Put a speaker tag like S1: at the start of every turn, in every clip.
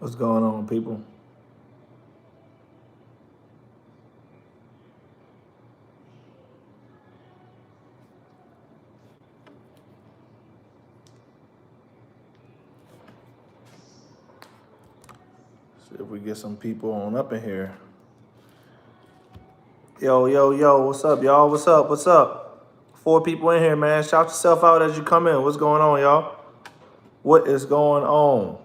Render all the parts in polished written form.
S1: What's going on, people? See if we get some people on up in here. Yo, yo, yo, what's up, y'all? What's up? What's up? 4 people in here, man. Shout yourself out as you come in. What's going on, y'all? What is going on?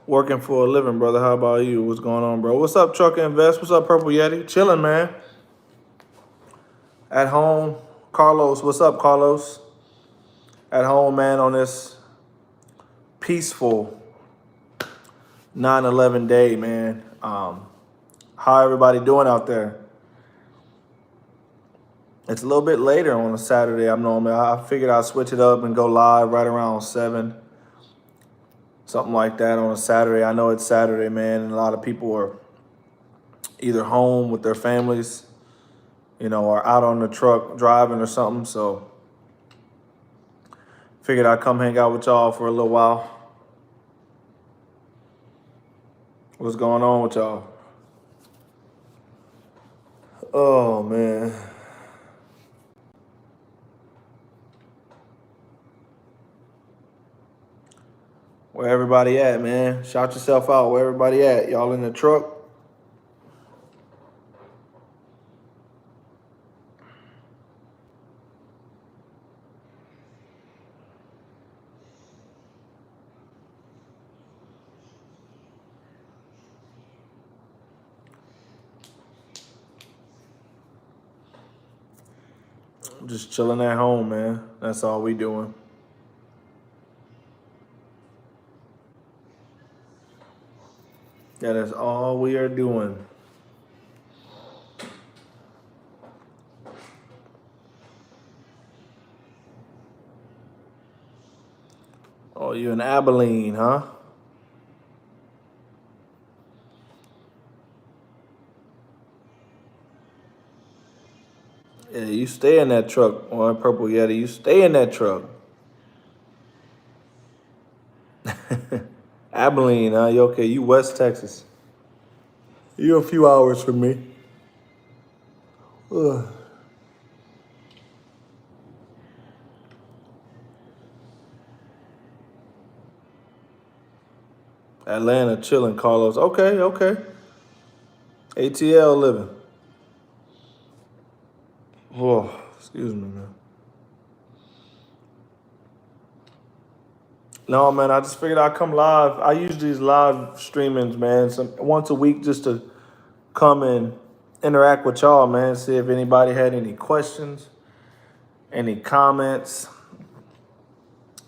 S1: Working for a living, brother. How about you? What's going on, bro? What's up, Truck Invest? What's up, Purple Yeti? Chilling, man. At home. Carlos, what's up, Carlos? At home, man, on this peaceful 9/11 day, man. How everybody doing out there? It's a little bit later on a Saturday. I figured I'd switch it up and go live right around 7, something like that on a Saturday. I know it's Saturday, man, and a lot of people are either home with their families, or out on the truck driving or something. So figured I'd come hang out with y'all for a little while. What's going on with y'all? Oh, man. Where everybody at, man? Shout yourself out. Where everybody at? Y'all in the truck? Just chilling at home, man. That's all we doing. That is all we are doing. Oh, you in Abilene, huh? Yeah, you stay in that truck, or Purple Yeti. You stay in that truck. Abilene, huh? You okay? You West Texas. You a few hours from me. Ugh. Atlanta, chilling, Carlos. Okay, okay. ATL living. Oh, excuse me, man. No, man, I just figured I'd come live. I use these live streamings, man, once a week just to come and interact with y'all, man. See if anybody had any questions, any comments,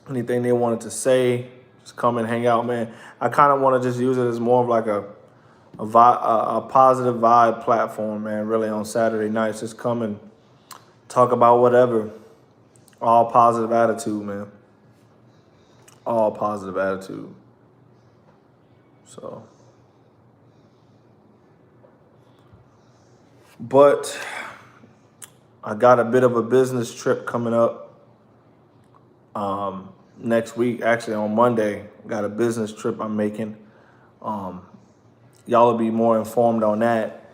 S1: anything they wanted to say. Just come and hang out, man. I kind of want to just use it as more of like a positive vibe platform, man. Really on Saturday nights, just come and talk about whatever. All positive attitude, man. All positive attitude. So, but I got a bit of a business trip coming up next week. Actually, on Monday, got a business trip I'm making. Y'all will be more informed on that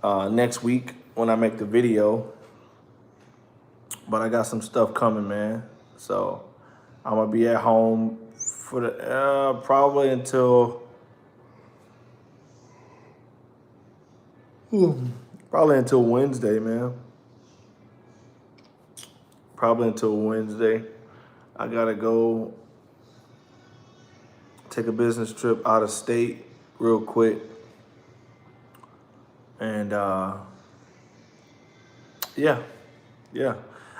S1: next week when I make the video. But I got some stuff coming, man. So I'm gonna be at home for the probably until Wednesday, man. Probably until Wednesday. I gotta go take a business trip out of state real quick. And yeah.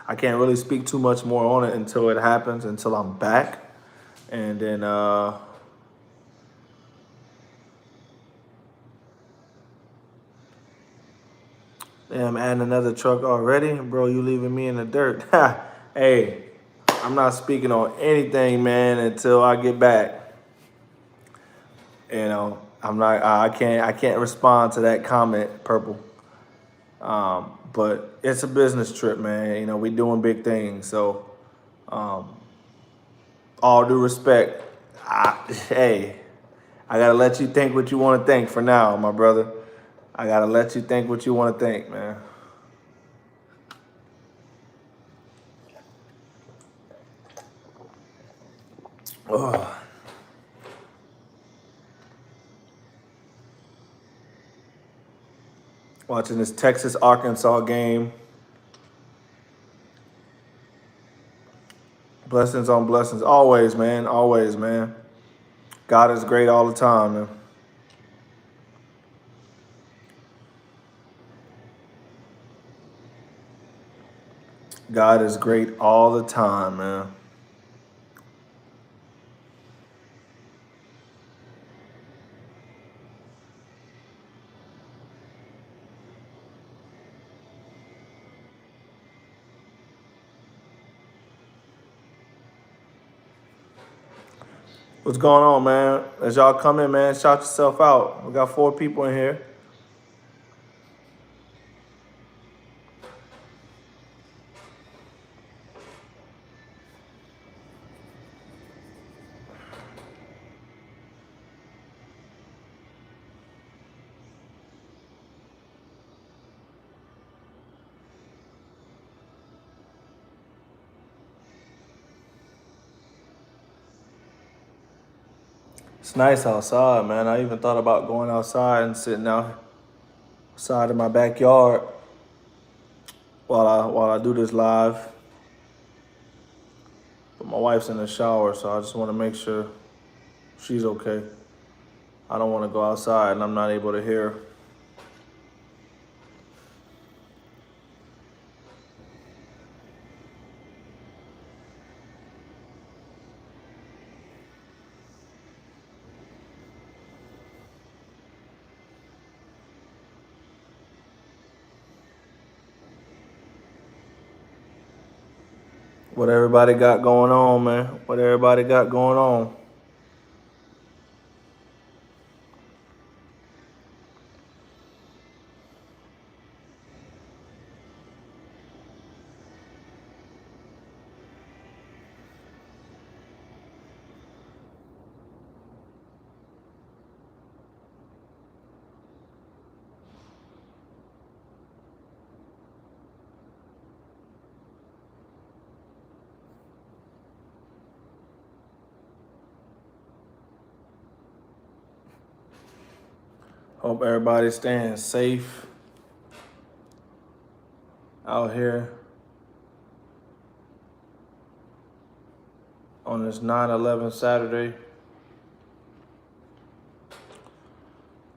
S1: I can't really speak too much more on it until it happens, until I'm back. And then I'm adding another truck already. Bro, you leaving me in the dirt. Hey, I'm not speaking on anything, man, until I get back. I'm not I can't respond to that comment, Purple. But it's a business trip, man. You know, we doing big things. So, all due respect, hey, I gotta let you think what you want to think for now, my brother. I gotta let you think what you want to think, man. Oh, watching this Texas Arkansas game. Blessings on blessings. Always, man. Always, man. God is great all the time, man. God is great all the time, man. What's going on, man? As y'all come in, man, shout yourself out. We got 4 people in here. It's nice outside, man. I even thought about going outside and sitting outside in my backyard while I do this live. But my wife's in the shower, so I just want to make sure she's okay. I don't want to go outside and I'm not able to hear her. What everybody got going on, man? What everybody got going on? Hope everybody's staying safe out here on this 9/11 Saturday.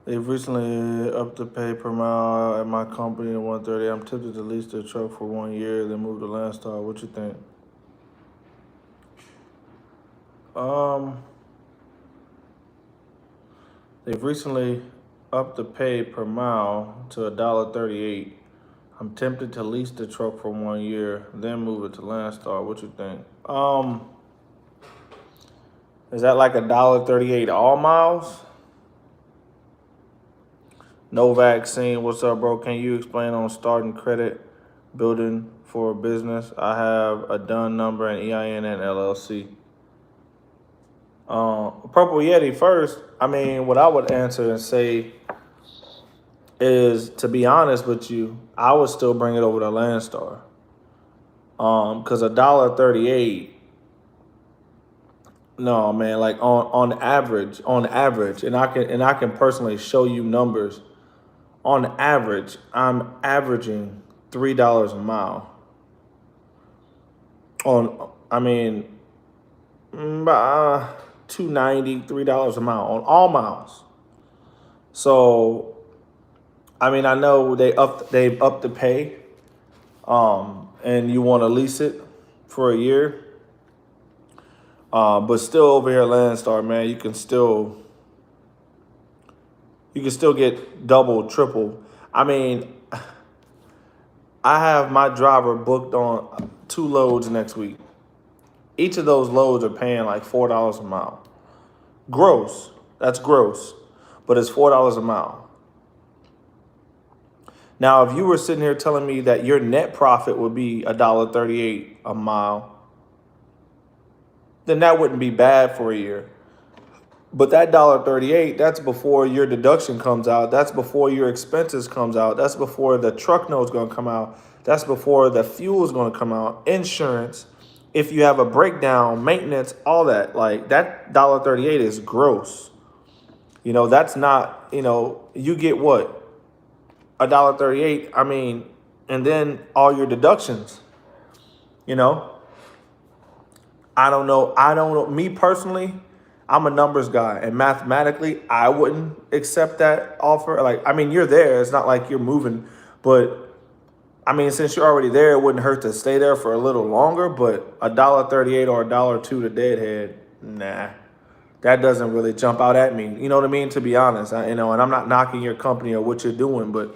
S1: They've recently upped the pay per mile at my company at 130. I'm tempted to lease the truck for 1 year, then move to Landstar. What you think? Um, they've recently upped the pay per mile to $1.38. I'm tempted to lease the truck for 1 year, then move it to Landstar. What you think? Is that like $1.38 all miles? No vaccine. What's up, bro? Can you explain on starting credit building for a business? I have a DUN number and EIN and LLC. Purple Yeti first. I mean, what I would answer and say is, to be honest with you, I would still bring it over to Landstar. Because $1.38. No, man. Like on average, and I can personally show you numbers. On average, I'm averaging $3 a mile. I mean, $2.90, $3 a mile on all miles. So, I mean, I know they've upped the pay, and you want to lease it for a year, but still over here at Landstar, man, you can still get double, triple. I mean, I have my driver booked on 2 loads next week. Each of those loads are paying like $4 a mile. Gross. That's gross. But it's $4 a mile. Now, if you were sitting here telling me that your net profit would be $1.38 a mile, then that wouldn't be bad for a year. But that $1.38, that's before your deduction comes out. That's before your expenses comes out. That's before the truck note's gonna come out. That's before the fuel is gonna come out. Insurance, if you have a breakdown, maintenance, all that. Like that $1.38 is gross. That's not, you get what? $1.38. I mean, and then all your deductions, you know. I don't know. Me personally, I'm a numbers guy, and mathematically, I wouldn't accept that offer. Like, I mean, you're there. It's not like you're moving, but I mean, since you're already there, it wouldn't hurt to stay there for a little longer. But $1.38 or $1.02 to deadhead, nah, that doesn't really jump out at me. You know what I mean? To be honest, and I'm not knocking your company or what you're doing, but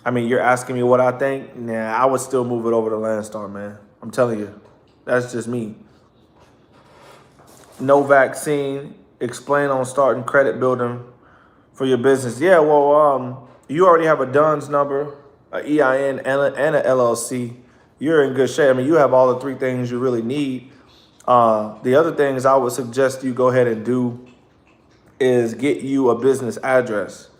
S1: I mean, you're asking me what I think. Nah, I would still move it over to Landstar, man. I'm telling you, that's just me. No vaccine. Explain on starting credit building for your business. Yeah, well, you already have a DUNS number, a EIN, and a LLC. You're in good shape. I mean, you have all the three things you really need. The other things I would suggest you go ahead and do is get you a business address.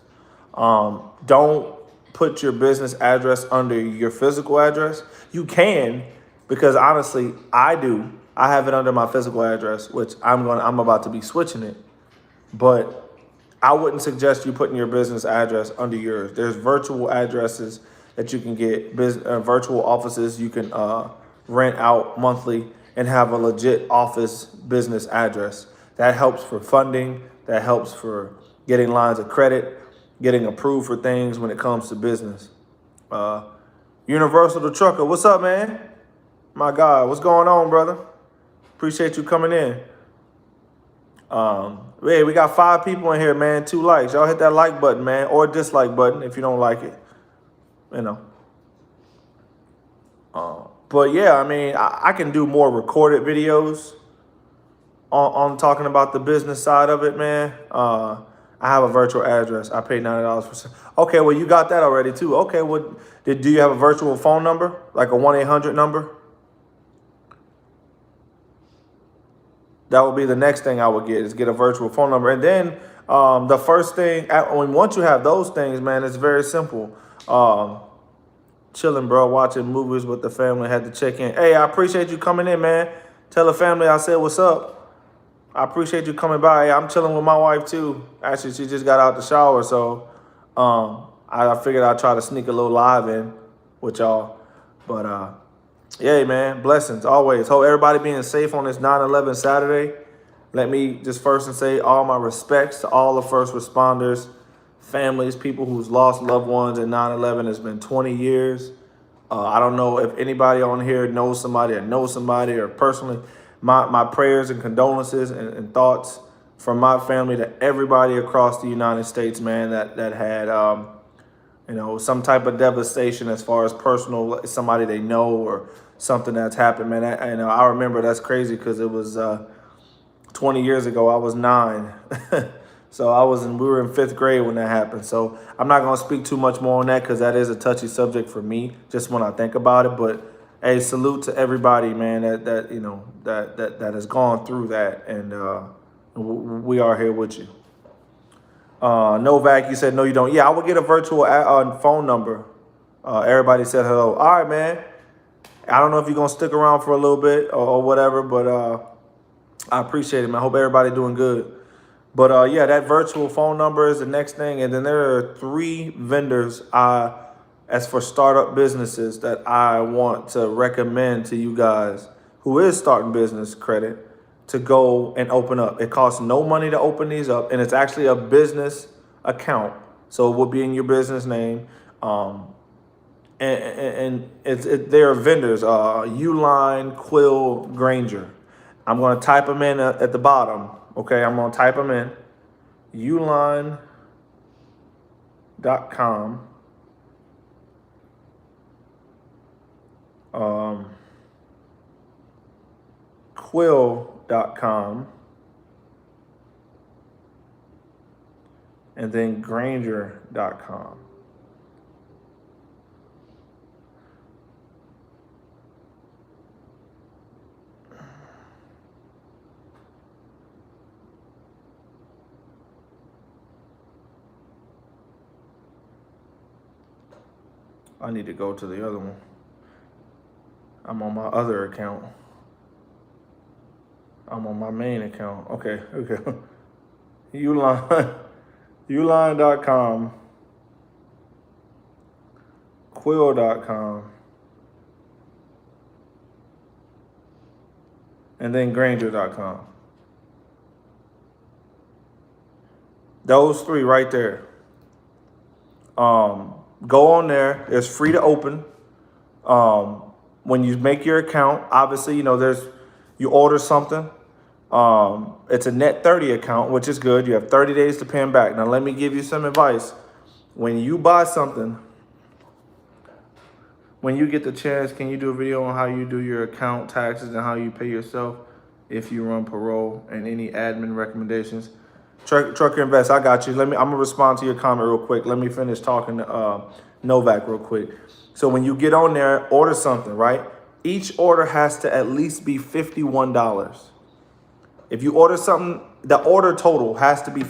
S1: Don't put your business address under your physical address. You can, because honestly, I do. I have it under my physical address, which I'm about to be switching it. But I wouldn't suggest you putting your business address under yours. There's virtual addresses that you can get, virtual offices you can rent out monthly and have a legit office business address. That helps for funding. That helps for getting lines of credit, getting approved for things when it comes to business. Universal the Trucker, what's up, man? My God, what's going on, brother? Appreciate you coming in. Hey, we got 5 people in here, man. 2 likes. Y'all hit that like button, man, or dislike button if you don't like it. But yeah, I mean, I can do more recorded videos on talking about the business side of it, man. I have a virtual address. I paid $90 for. Okay, well, you got that already too. Okay, well, do you have a virtual phone number, like a 1-800 number? That would be the next thing I would get, is get a virtual phone number. And then the first thing, once you have those things, man, it's very simple. Chilling, bro, watching movies with the family, had to check in. Hey, I appreciate you coming in, man. Tell the family I said what's up. I appreciate you coming by. Hey, I'm chilling with my wife too. Actually, she just got out the shower, so I figured I'd try to sneak a little live in with y'all. But yeah, man, blessings always. Hope everybody being safe on this 9/11 Saturday. Let me just first say all my respects to all the first responders, families, people who's lost loved ones in 9/11. It's been 20 years. I don't know if anybody on here knows somebody or personally. My prayers and condolences and thoughts from my family to everybody across the United States, man, that had some type of devastation as far as personal, somebody they know or something that's happened, man. I remember, that's crazy because it was 20 years ago. I was 9. So we were in 5th grade when that happened. So I'm not going to speak too much more on that because that is a touchy subject for me just when I think about it. But hey, salute to everybody, man, that has gone through that. And we are here with you. Novak, you said no, you don't. Yeah, I would get a virtual phone number. Everybody said hello. All right, man. I don't know if you're going to stick around for a little bit or whatever, but I appreciate it, man. I hope everybody doing good. But yeah, that virtual phone number is the next thing. And then there are 3 vendors as for startup businesses that I want to recommend to you guys who is starting business credit to go and open up. It costs no money to open these up, and it's actually a business account. So it will be in your business name. And they are vendors, Uline, Quill, Granger. I'm going to type them in at the bottom. Okay, I'm going to type them in. Uline.com. Quill.com. And then Granger.com. I need to go to the other one. I'm on my other account. I'm on my main account. Okay. Uline, uline.com, quill.com, and then Granger.com. Those three right there. Go on there. It's free to open. When you make your account, obviously, you order something. It's a net 30 account, which is good. You have 30 days to pay them back. Now, let me give you some advice. When you buy something, when you get the chance, can you do a video on how you do your account taxes and how you pay yourself if you run parole, and any admin recommendations? Trucker Invest, I got you. I'm gonna respond to your comment real quick. Let me finish talking to Novak real quick. So when you get on there, order something, right? Each order has to at least be $51. If you order something, the order total has to be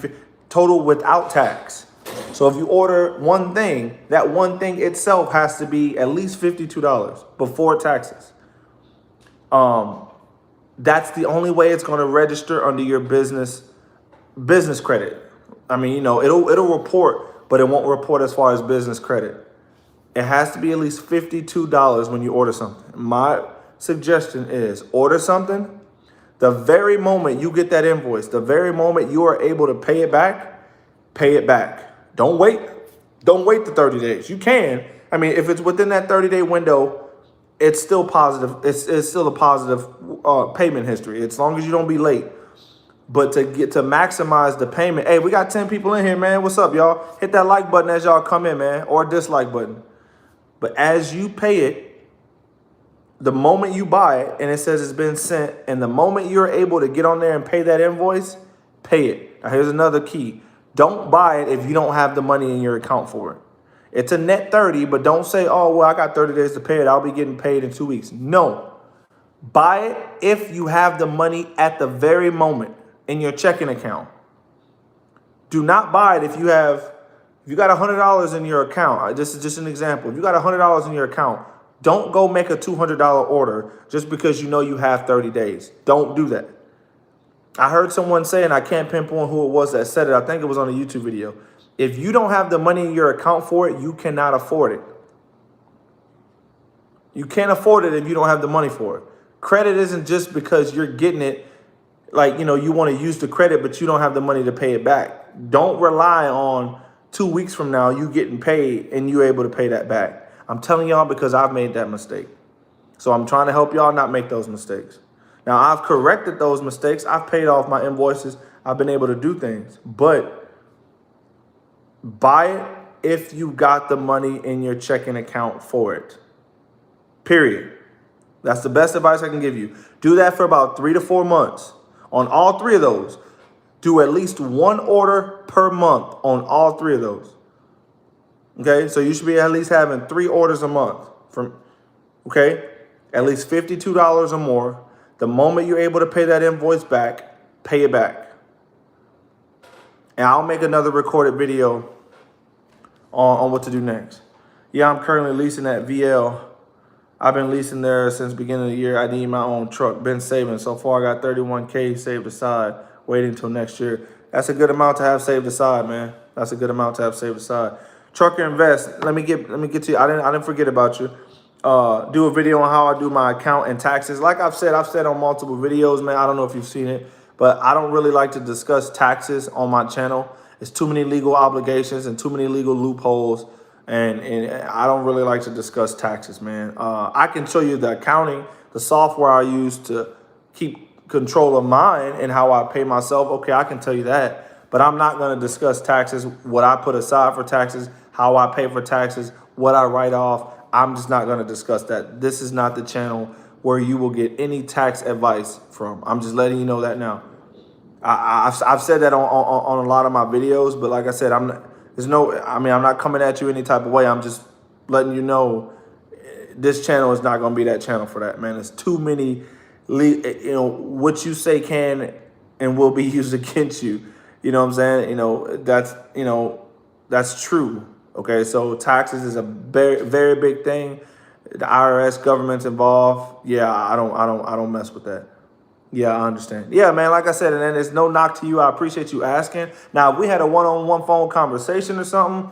S1: total without tax. So if you order one thing, that one thing itself has to be at least $52 before taxes. That's the only way it's going to register under your business credit. I mean, it'll report, but it won't report as far as business credit. It has to be at least $52 when you order something. My suggestion is order something. The very moment you get that invoice, the very moment you are able to pay it back, pay it back. Don't wait. Don't wait the 30 days. You can. I mean, if it's within that 30-day window, it's still positive. It's still a positive payment history, as long as you don't be late. But to maximize the payment, hey, we got 10 people in here, man. What's up, y'all? Hit that like button as y'all come in, man, or dislike button. But as you pay it, the moment you buy it and it says it's been sent, and the moment you're able to get on there and pay that invoice, pay it. Now, here's another key. Don't buy it if you don't have the money in your account for it. It's a net 30, but don't say, oh, well, I got 30 days to pay it. I'll be getting paid in 2 weeks. No. Buy it if you have the money at the very moment in your checking account. Do not buy it if you got $100 in your account. This is just an example. If you got $100 in your account, don't go make a $200 order just because you have 30 days. Don't do that. I heard someone say, and I can't pinpoint who it was that said it. I think it was on a YouTube video. If you don't have the money in your account for it, you cannot afford it. You can't afford it if you don't have the money for it. Credit isn't just because you're getting it, like, you want to use the credit, but you don't have the money to pay it back. Don't rely on 2 weeks from now you getting paid and you're able to pay that back. I'm telling y'all because I've made that mistake. So I'm trying to help y'all not make those mistakes. Now, I've corrected those mistakes. I've paid off my invoices. I've been able to do things. But buy it if you got the money in your checking account for it. Period. That's the best advice I can give you. Do that for about 3 to 4 months. On all three of those, do at least one order per month on all three of those. Okay, so you should be at least having 3 orders a month. Okay, at least $52 or more. The moment you're able to pay that invoice back, pay it back. And I'll make another recorded video on what to do next. Yeah, I'm currently leasing at VL. I've been leasing there since the beginning of the year. I need my own truck. Been saving. So far, I got $31K saved aside, waiting until next year. That's a good amount to have saved aside, man. That's a good amount to have saved aside. Trucker Invest. Let me get to you. I didn't forget about you. Do a video on how I do my account and taxes. Like I've said on multiple videos, man. I don't know if you've seen it, but I don't really like to discuss taxes on my channel. It's too many legal obligations and too many legal loopholes. And I don't really like to discuss taxes, man. I can show you the accounting, the software I use to keep control of mine and how I pay myself. Okay, I can tell you that. But I'm not going to discuss taxes, what I put aside for taxes, how I pay for taxes, what I write off. I'm just not going to discuss that. This is not the channel where you will get any tax advice from. I'm just letting you know that now. I've said that on a lot of my videos, but like I said, I'm not coming at you any type of way. I'm just letting you know this channel is not going to be that channel for that, man. There's too many, what you say can and will be used against you. You know what I'm saying? That's true. Okay, so taxes is a very, very big thing. The IRS government's involved. Yeah, I don't mess with that. Yeah, I understand. Yeah, man, like I said, and then it's no knock to you. I appreciate you asking. Now, if we had a one-on-one phone conversation or something,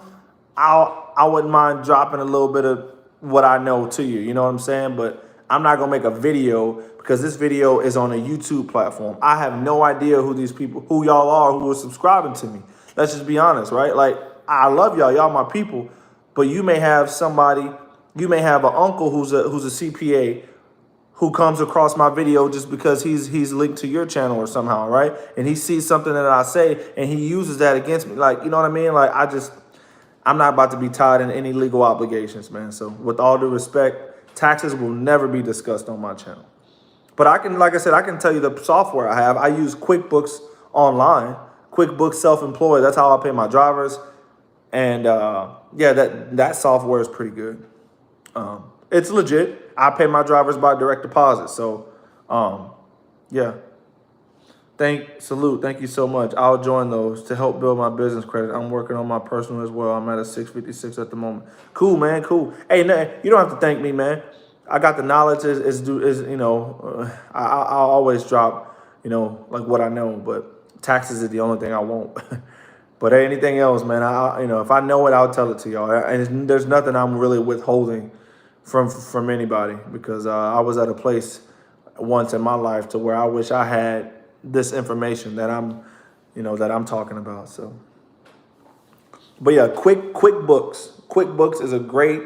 S1: I wouldn't mind dropping a little bit of what I know to you. You know what I'm saying? But I'm not gonna make a video because this video is on a YouTube platform. I have no idea who these people, who y'all are, who are subscribing to me. Let's just be honest, right? Like, I love y'all, y'all my people, but you may have somebody, you may have an uncle who's a CPA who comes across my video just because he's linked to your channel or somehow, right? And he sees something that I say and he uses that against me. Like, you know what I mean? Like, I'm not about to be tied in any legal obligations, man. So with all due respect, taxes will never be discussed on my channel. But I can, like I said, I can tell you the software I have. I use QuickBooks Online, QuickBooks Self-Employed. That's how I pay my drivers. And yeah, that software is pretty good. It's legit. I pay my drivers by direct deposit. So yeah. Salute. Thank you so much. I'll join those to help build my business credit. I'm working on my personal as well. I'm at a 656 at the moment. Cool, man. Cool. Hey, you don't have to thank me, man. I got the knowledge is you know, I'll always drop, you know, like what I know, but taxes is the only thing I won't. But anything else, man, you know, if I know it, I'll tell it to y'all. And there's nothing I'm really withholding from anybody because I was at a place once in my life to where I wish I had this information that I'm talking about. So, but yeah, QuickBooks is a great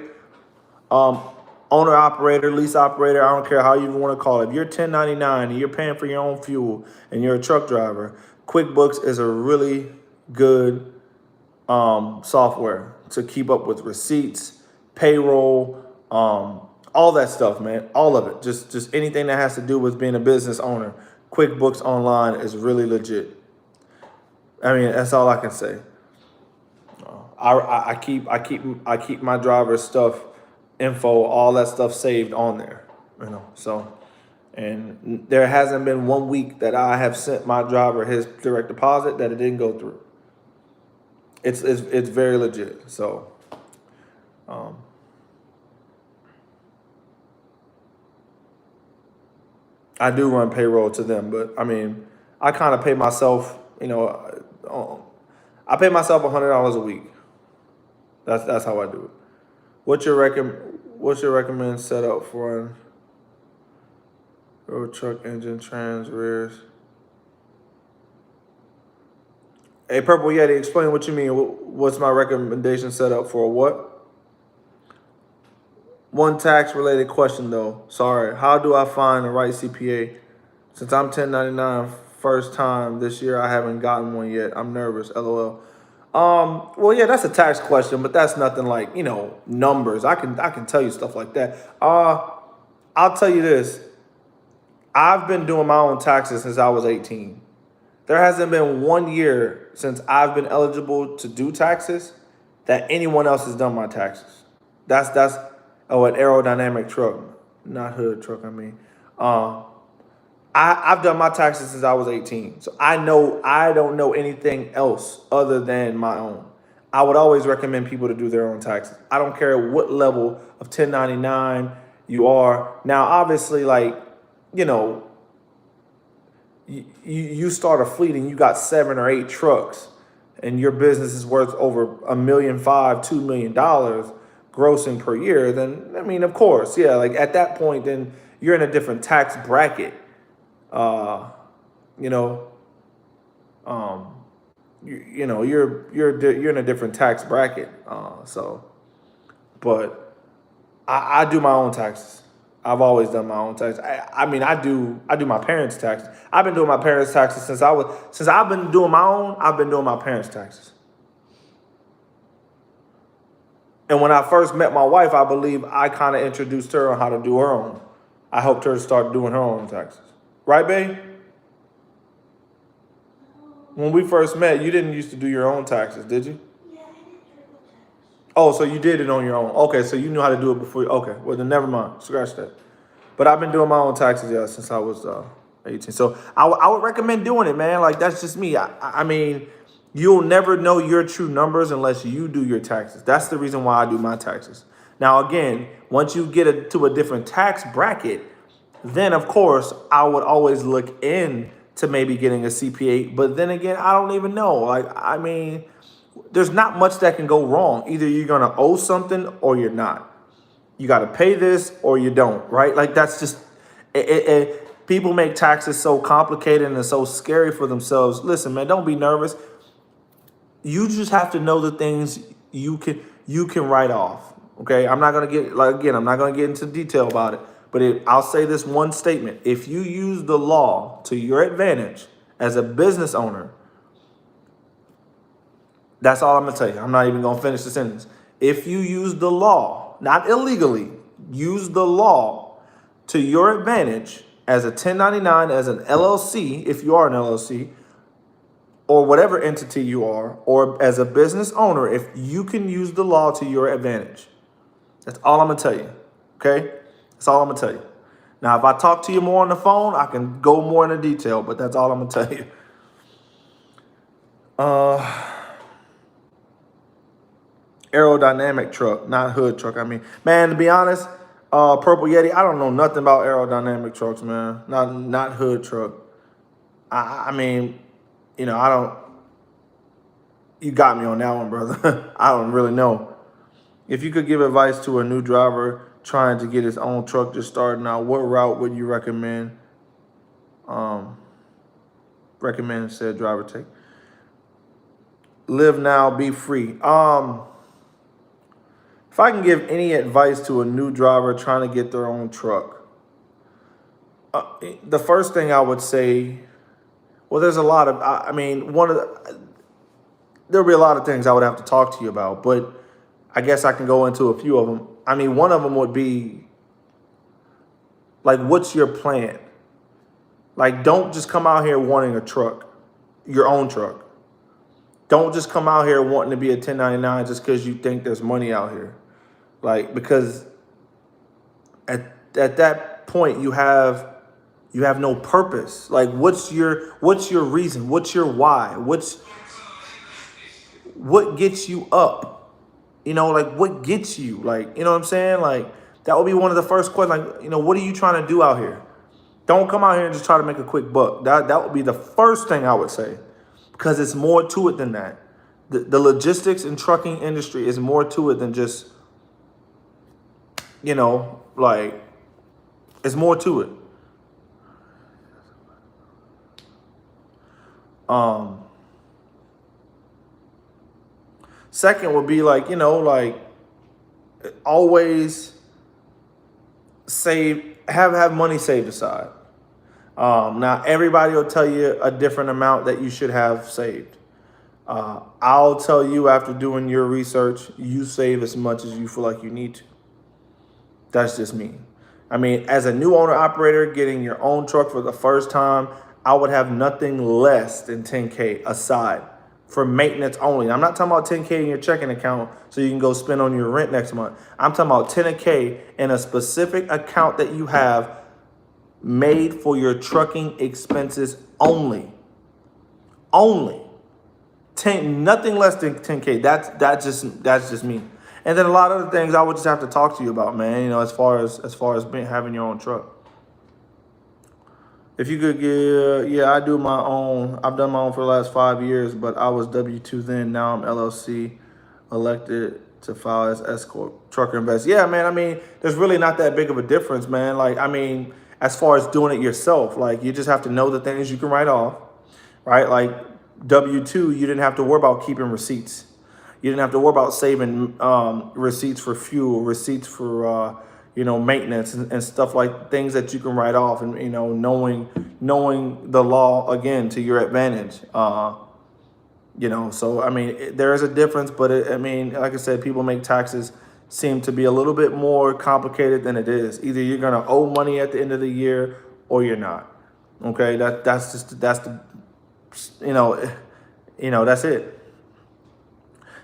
S1: owner operator, lease operator. I don't care how you want to call it. If you're 1099 and you're paying for your own fuel and you're a truck driver, QuickBooks is a really good software to keep up with receipts, payroll, all that stuff, man. All of it. Just anything that has to do with being a business owner. QuickBooks Online is really legit. I mean, that's all I can say. I keep my driver's stuff, info, all that stuff saved on there, you know. So, and there hasn't been 1 week that I have sent my driver his direct deposit that it didn't go through. It's very legit. So, I do run payroll to them, but I mean, I kind of pay myself, you know, I pay myself $100 a week. That's how I do it. What's your recommend setup for a road truck engine, trans, rears? Hey, Purple Yeti, explain what you mean. What's my recommendation setup for what? One tax-related question, though. Sorry. How do I find the right CPA? Since I'm 1099 first time this year, I haven't gotten one yet. I'm nervous, LOL. Well, yeah, that's a tax question, but that's nothing like, you know, numbers. I can tell you stuff like that. I'll tell you this. I've been doing my own taxes since I was 18. There hasn't been 1 year since I've been eligible to do taxes that anyone else has done my taxes. That's an aerodynamic truck, not hood truck. I mean, I've done my taxes since I was 18, so I don't know anything else other than my own. I would always recommend people to do their own taxes. I don't care what level of 1099 you are. Now, obviously, like, you know, you start a fleet and you got 7 or 8 trucks and your business is worth over $1.5 million, $2 million grossing per year, then, I mean, of course, yeah, like at that point, then you're in a different tax bracket. You know, you're in a different tax bracket. So, but I do my own taxes. I've always done my own taxes. I mean, I do my parents' taxes. I've been doing my parents' taxes since I've been doing my own. I've been doing my parents' taxes. And when I first met my wife, I believe I kind of introduced her on how to do her own. I helped her start doing her own taxes. Right, babe? When we first met, you didn't used to do your own taxes, did you?
S2: Yeah, I did TurboTax.
S1: Oh, so you did it on your own. Okay, so you knew how to do it before. Okay, well, then never mind. Scratch that. But I've been doing my own taxes, yeah, since I was 18. So I would recommend doing it, man. Like, that's just me. I mean, You'll never know your true numbers unless you do your taxes. That's the reason why I do my taxes. Now, again, once you get to a different tax bracket, then of course I would always look in to maybe getting a CPA. But then again, I don't even know. Like, I mean, there's not much that can go wrong. Either you're gonna owe something or you're not. You got to pay this or you don't, right? Like that's just people make taxes so complicated and so scary for themselves. Listen, man, don't be nervous. You just have to know the things you can write off. Okay, I'm not gonna get like again. I'm not gonna get into detail about it, but I'll say this one statement: if you use the law to your advantage as a business owner, that's all I'm gonna tell you. I'm not even gonna finish the sentence. If you use the law, not illegally, use the law to your advantage as a 1099, as an LLC, if you are an LLC, or whatever entity you are, or as a business owner, if you can use the law to your advantage, that's all I'm gonna tell you. Okay? That's all I'm gonna tell you. Now, if I talk to you more on the phone, I can go more into detail, but that's all I'm gonna tell you. Aerodynamic truck, not hood truck. I mean, man, to be honest, Purple Yeti, I don't know nothing about aerodynamic trucks, man. Not hood truck. I mean, I don't. You got me on that one, brother. I don't really know. If you could give advice to a new driver trying to get his own truck just starting out, what route would you recommend? Recommend said driver take. Live now, be free. If I can give any advice to a new driver trying to get their own truck, the first thing I would say, well, there's a lot of, I mean, there'll be a lot of things I would have to talk to you about, but I guess I can go into a few of them. I mean, one of them would be, like, what's your plan? Like, don't just come out here wanting a truck, your own truck. Don't just come out here wanting to be a 1099 just because you think there's money out here. Like, because at that point you have no purpose. Like, what's your reason? What's your why? What gets you up? Like, what gets you? Like, you know what I'm saying? Like, that would be one of the first questions. Like, what are you trying to do out here? Don't come out here and just try to make a quick buck. That would be the first thing I would say, because it's more to it than that. The logistics and trucking industry is more to it than just, like, it's more to it. Second would be like, like, always have money saved aside. Now everybody will tell you a different amount that you should have saved. I'll tell you, after doing your research, you save as much as you feel like you need to. That's just me. I mean, as a new owner operator getting your own truck for the first time, I would have nothing less than 10K aside for maintenance only. I'm not talking about 10K in your checking account so you can go spend on your rent next month. I'm talking about 10K in a specific account that you have made for your trucking expenses only. Only. Nothing less than 10K. That's just me. And then a lot of other things I would just have to talk to you about, man. As far as having your own truck. If you could give, yeah, I do my own. I've done my own for the last 5 years, but I was W-2 then. Now I'm LLC, elected to file as S Corp, Trucker Invest. Yeah, man. I mean, there's really not that big of a difference, man. Like, I mean, as far as doing it yourself, like, you just have to know the things you can write off, right? Like, W-2, you didn't have to worry about keeping receipts. You didn't have to worry about saving receipts for fuel, receipts for maintenance and stuff, like things that you can write off, and knowing the law again to your advantage. So I mean, there is a difference, but I mean, like I said, people make taxes seem to be a little bit more complicated than it is. Either you're gonna owe money at the end of the year or you're not. Okay, that's it.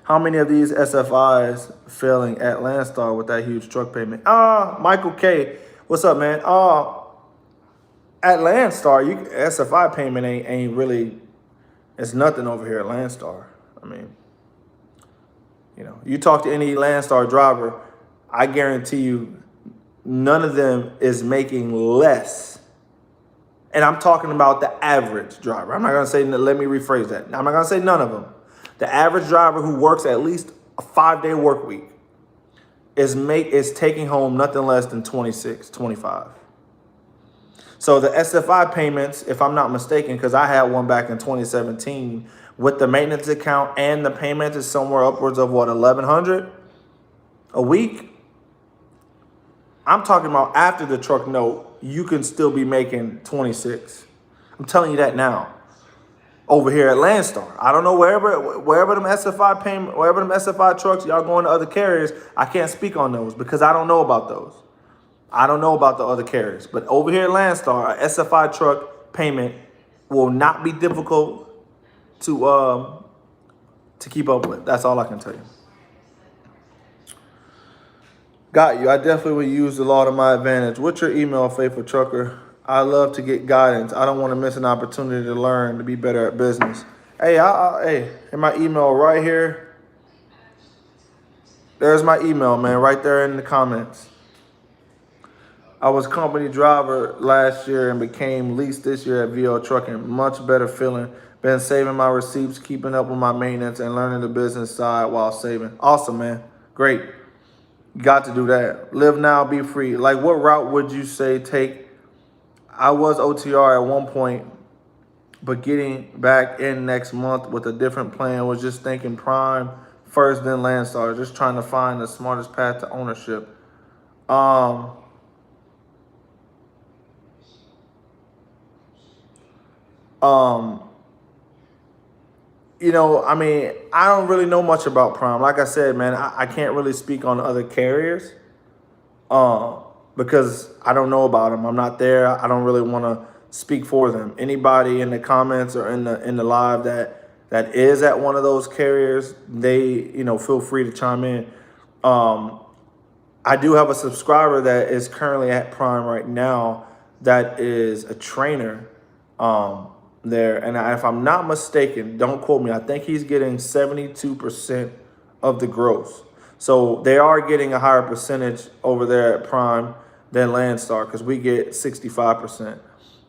S1: How many of these SFIs failing at Landstar with that huge truck payment? Michael K, what's up, man? At Landstar, SFI payment ain't really It's nothing over here at Landstar. I mean, you talk to any Landstar driver, I guarantee you, none of them is making less. And I'm talking about the average driver. I'm not going to say, let me rephrase that. I'm not going to say none of them. The average driver who works at least a 5-day work week is taking home nothing less than 26, 25. So the SFI payments, if I'm not mistaken, because I had one back in 2017 with the maintenance account and the payment is somewhere upwards of what, 1,100 a week. I'm talking about after the truck note, you can still be making 26. I'm telling you that now. Over here at Landstar, I don't know wherever them SFI payment, wherever them SFI trucks y'all going to other carriers. I can't speak on those because I don't know about those. I don't know about the other carriers, but over here at Landstar, a SFI truck payment will not be difficult to keep up with. That's all I can tell you. Got you. I definitely would use the law to my advantage. What's your email, Faithful Trucker? I love to get guidance. I don't want to miss an opportunity to learn to be better at business. Hey, hey, in my email right here. There's my email, man, right there in the comments. I was company driver last year and became lease this year at VO Trucking. Much better feeling. Been saving my receipts, keeping up with my maintenance, and learning the business side while saving. Awesome, man. Great. You got to do that. Live now, be free. Like, what route would you say take? I was OTR at one point, but getting back in next month with a different plan. Was just thinking prime first, then Landstar. Just trying to find the smartest path to ownership. I mean, I don't really know much about Prime. Like I said, man, I can't really speak on other carriers because I don't know about them. I'm not there. I don't really want to speak for them. Anybody in the comments or in the live that is at one of those carriers, they, feel free to chime in. I do have a subscriber that is currently at Prime right now that is a trainer there. And if I'm not mistaken, don't quote me, I think he's getting 72% of the gross. So they are getting a higher percentage over there at Prime than Landstar because we get 65%.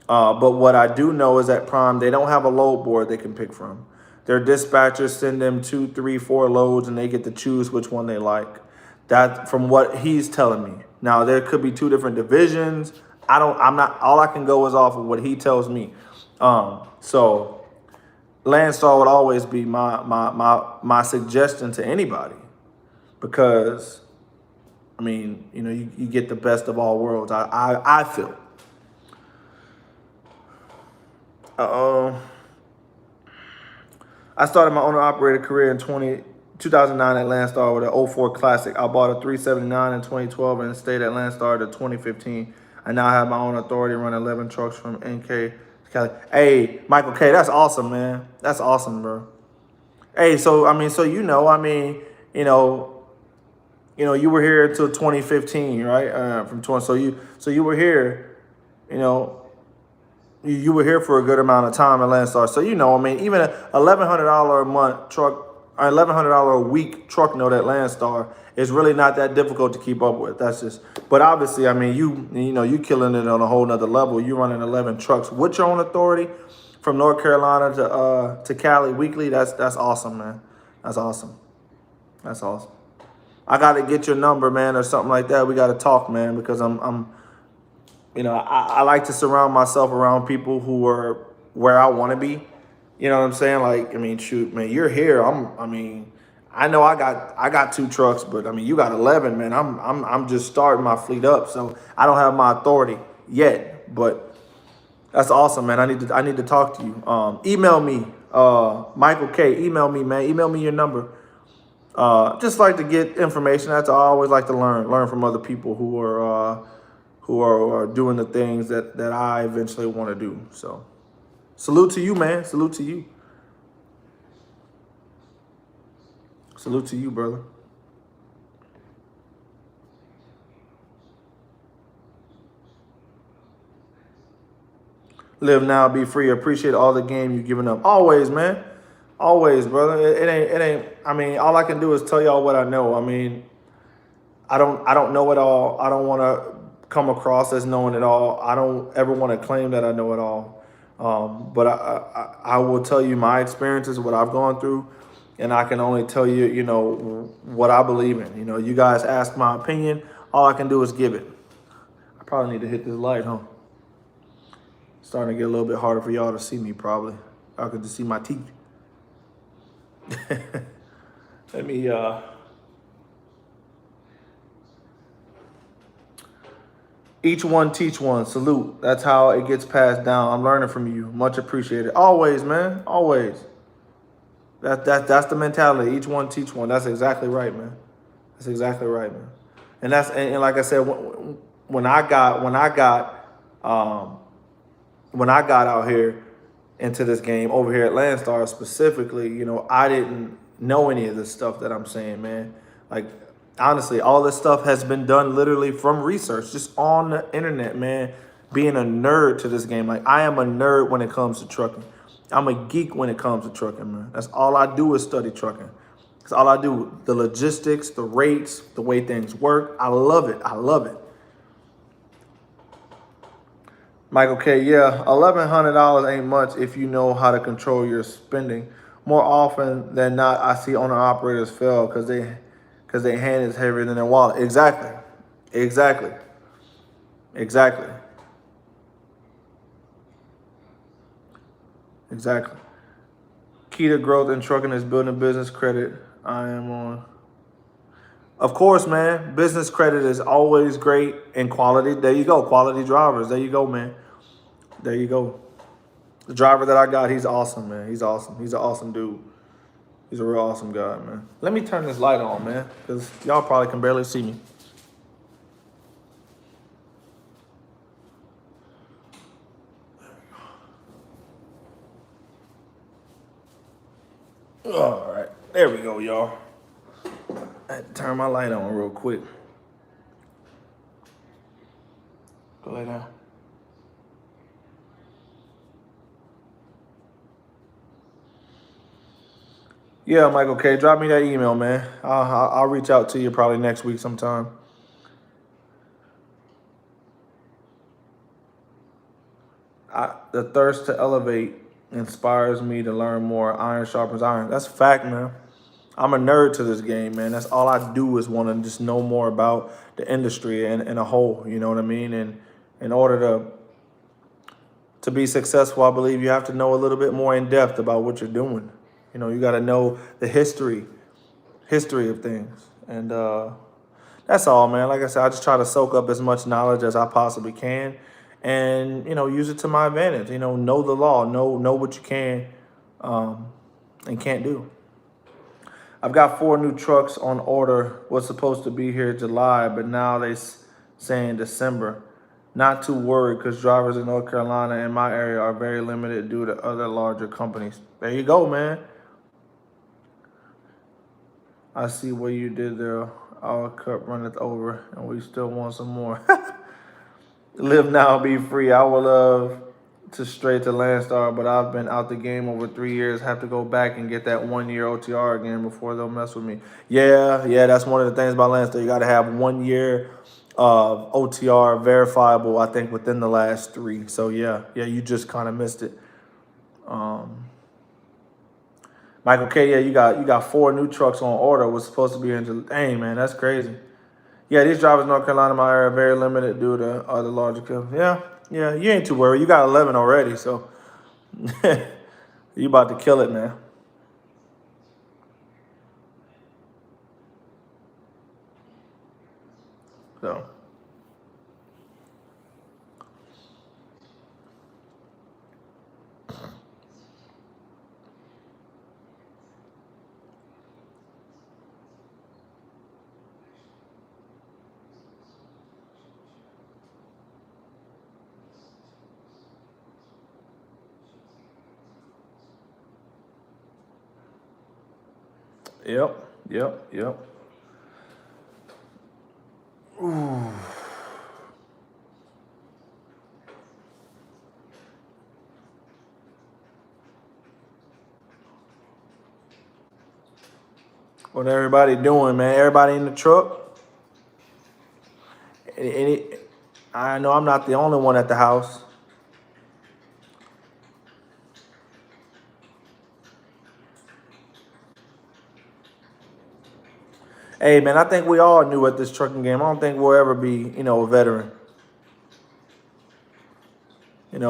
S1: But what I do know is at Prime, they don't have a load board they can pick from. Their dispatchers send them 2, 3, 4 loads and they get to choose which one they like. That from what he's telling me. Now there could be 2 different divisions. All I can go is off of what he tells me. So Landstar would always be my suggestion to anybody because I mean, you get the best of all worlds. I feel. I started my owner-operator career in 2009 at Landstar with an '04 Classic. I bought a 379 in 2012 and stayed at Landstar to 2015. I now have my own authority, run 11 trucks from NK. Cali. Hey, Michael K, that's awesome, man. That's awesome, bro. Hey, so you were here until 2015, right? From 20, so you were here, you know. You were here for a good amount of time at Landstar. So, even a $1,100 a month truck, or $1,100 a week truck note at Landstar is really not that difficult to keep up with. But obviously, you killing it on a whole nother level. You running 11 trucks with your own authority from North Carolina to Cali weekly. That's awesome, man. That's awesome. That's awesome. I got to get your number, man, or something like that. We got to talk, man, because I like to surround myself around people who are where I want to be. You know what I'm saying? Like, shoot, man, you're here. I know I got 2 trucks, but you got 11, man. I'm just starting my fleet up, so I don't have my authority yet. But that's awesome, man. I need to talk to you. Email me, Michael K. Email me, man. Email me your number. Just like to get information. I always like to learn from other people who are doing the things that I eventually want to do. So salute to you, man. Salute to you. Salute to you, brother. Live now, be free. Appreciate all the game you've given up. Always, man. Always, brother. It ain't. I mean, all I can do is tell y'all what I know. I mean, I don't know it all. I don't want to come across as knowing it all. I don't ever want to claim that I know it all. But I will tell you my experiences, what I've gone through, and I can only tell you, what I believe in. You guys ask my opinion. All I can do is give it. I probably need to hit this light, huh? Starting to get a little bit harder for y'all to see me, probably. I could just see my teeth. Let me each one teach one. Salute. That's how it gets passed down. I'm learning from you. Much appreciated. Always, man. Always. That's the mentality. Each one teach one. That's exactly right, man. That's exactly right, man. And like I said, um, when I got out here into this game over here at Landstar specifically, I didn't know any of this stuff that I'm saying, man. Like, honestly, all this stuff has been done literally from research, just on the internet, man. Being a nerd to this game. Like, I am a nerd when it comes to trucking. I'm a geek when it comes to trucking, man. That's all I do is study trucking. That's all I do. The logistics, the rates, the way things work. I love it. I love it. Michael K, yeah, $1,100 ain't much if you know how to control your spending. More often than not, I see owner operators fail because their hand is heavier than their wallet. Exactly, exactly, exactly, exactly. Key to growth in trucking is building business credit. I am on. Of course, man. Business credit is always great and quality. There you go, quality drivers. There you go, man. There you go. The driver that I got, he's awesome, man. He's awesome. He's an awesome dude. He's a real awesome guy, man. Let me turn this light on, man, because y'all probably can barely see me. All right. There we go, y'all. I had to turn my light on real quick. Go lay down. Yeah, Michael K. Drop me that email, man. I'll reach out to you probably next week sometime. The thirst to elevate inspires me to learn more. Iron sharpens iron. That's a fact, man. I'm a nerd to this game, man. That's all I do is want to just know more about the industry and a whole. You know what I mean? And in order to be successful, I believe you have to know a little bit more in depth about what you're doing. You got to know the history of things, and that's all, man. Like I said, I just try to soak up as much knowledge as I possibly can, and use it to my advantage. Know the law, know what you can and can't do. I've got 4 new trucks on order. Was supposed to be here July, but now they saying December. Not too worried because drivers in North Carolina and my area are very limited due to other larger companies. There you go, man. I see what you did there. Our cup runneth over, and we still want some more. Live now, be free. I would love to straight to Landstar, but I've been out the game over 3 years. Have to go back and get that 1 year OTR again before they'll mess with me. Yeah, that's one of the things about Landstar. You got to have 1 year of OTR verifiable, I think, within the last 3. So yeah, you just kind of missed it. Michael K, yeah, you got 4 new trucks on order. Was supposed to be in July. Dang, man, that's crazy. Yeah, these drivers in North Carolina, my area, are very limited due to other larger companies. Yeah, you ain't too worried. You got 11 already, so you about to kill it, man. So, yep. Ooh. What everybody doing, man? Everybody in the truck? I know I'm not the only one at the house. Hey, man, I think we all knew at this trucking game. I don't think we'll ever be, a veteran. We'll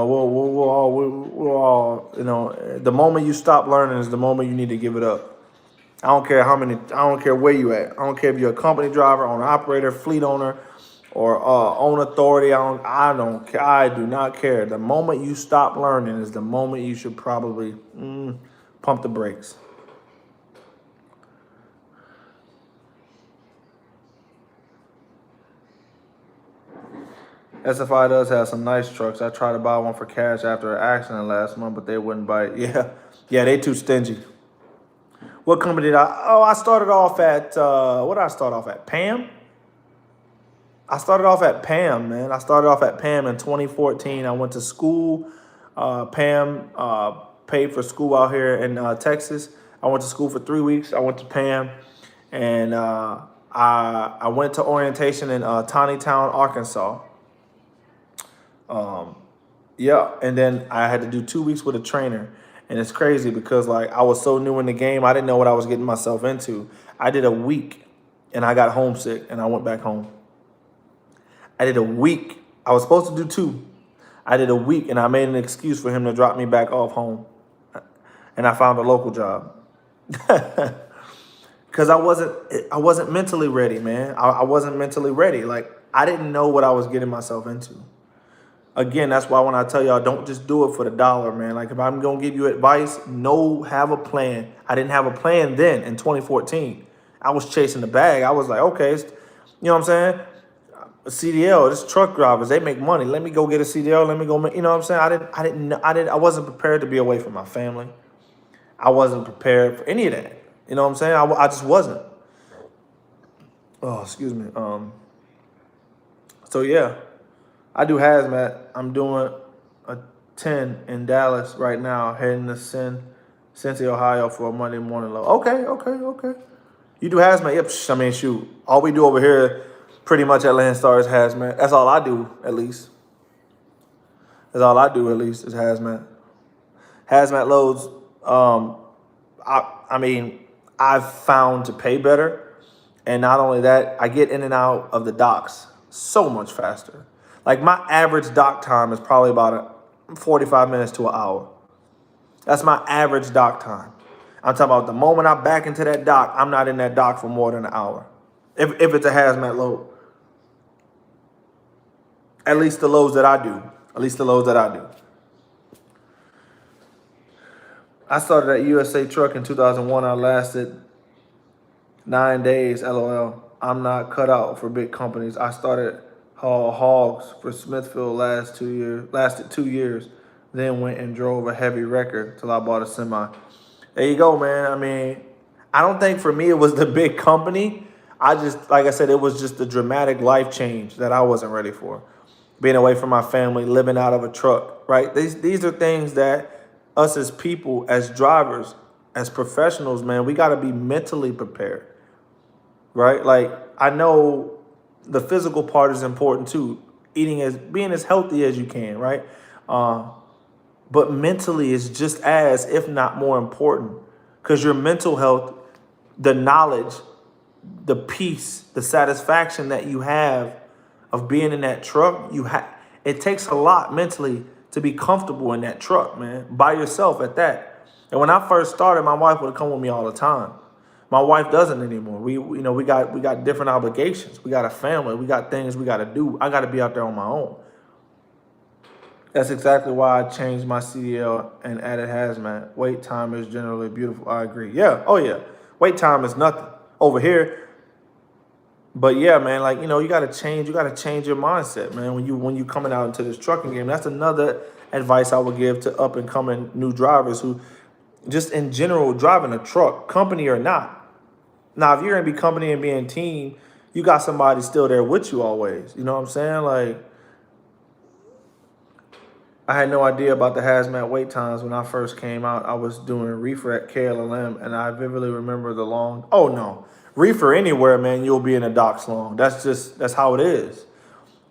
S1: all, the moment you stop learning is the moment you need to give it up. I don't care where you at. I don't care if you're a company driver, owner operator, fleet owner, or own authority. I don't care. I do not care. The moment you stop learning is the moment you should probably pump the brakes. SFI does have some nice trucks. I tried to buy one for cash after an accident last month, but they wouldn't bite. Yeah, they too stingy. What company did I? Oh, I started off at what did I start off at? Pam. I started off at Pam, man. I started off at Pam in 2014. I went to school. Pam paid for school out here in Texas. I went to school for 3 weeks. I went to Pam, and I went to orientation in Tawny Town, Arkansas. Yeah, and then I had to do 2 weeks with a trainer. And it's crazy because like I was so new in the game, I didn't know what I was getting myself into. I did a week and I got homesick and I went back home. I did a week. I was supposed to do 2. I did a week and I made an excuse for him to drop me back off home. And I found a local job. Cause I wasn't mentally ready, man. I wasn't mentally ready. Like I didn't know what I was getting myself into. Again, that's why when I tell y'all, don't just do it for the dollar, man. Like if I'm gonna give you advice, have a plan. I didn't have a plan then in 2014. I was chasing the bag. I was like, okay, you know what I'm saying? A CDL, this truck drivers, they make money. Let me go get a CDL. Let me go make, you know what I'm saying? I wasn't prepared to be away from my family. I wasn't prepared for any of that. You know what I'm saying? I just wasn't. Oh, excuse me. So yeah. I do hazmat. I'm doing a 10 in Dallas right now, heading to Cincy, Ohio for a Monday morning load. Okay. You do hazmat? Yep. I mean, shoot. All we do over here, pretty much at Landstar is hazmat. That's all I do, at least. That's all I do, at least, is hazmat. Hazmat loads. I mean, I've found to pay better, and not only that, I get in and out of the docks so much faster. Like my average dock time is probably about 45 minutes to an hour. That's my average dock time. I'm talking about the moment I back into that dock, I'm not in that dock for more than an hour. If it's a hazmat load. At least the loads that I do. I started at USA Truck in 2001. I lasted 9 days, LOL. I'm not cut out for big companies. I started haul hogs for Smithfield lasted 2 years, then went and drove a heavy wrecker till I bought a semi. There you go, man. I mean, I don't think for me it was the big company. Like I said, it was just the dramatic life change that I wasn't ready for. Being away from my family, living out of a truck, right? These are things that us as people, as drivers, as professionals, man, we got to be mentally prepared, right? Like I know the physical part is important too. Being as healthy as you can, right? But mentally is just as, if not more important, because your mental health, the knowledge, the peace, the satisfaction that you have of being in that truck, it takes a lot mentally to be comfortable in that truck, man, by yourself at that. And when I first started, my wife would come with me all the time. My wife doesn't anymore. We got different obligations. We got a family. We got things we got to do. I got to be out there on my own. That's exactly why I changed my CDL and added hazmat. Wait time is generally beautiful. I agree. Yeah. Oh yeah. Wait time is nothing over here. But yeah, man, like you got to change. You got to change your mindset, man. When you coming out into this trucking game, that's another advice I would give to up and coming new drivers who, just in general, driving a truck, company or not. Now, if you're going to be company and being team, you got somebody still there with you always. You know what I'm saying? Like, I had no idea about the hazmat wait times when I first came out. I was doing reefer at KLM, and I vividly remember the long. Oh no, reefer anywhere, man. You'll be in the docks long. That's how it is,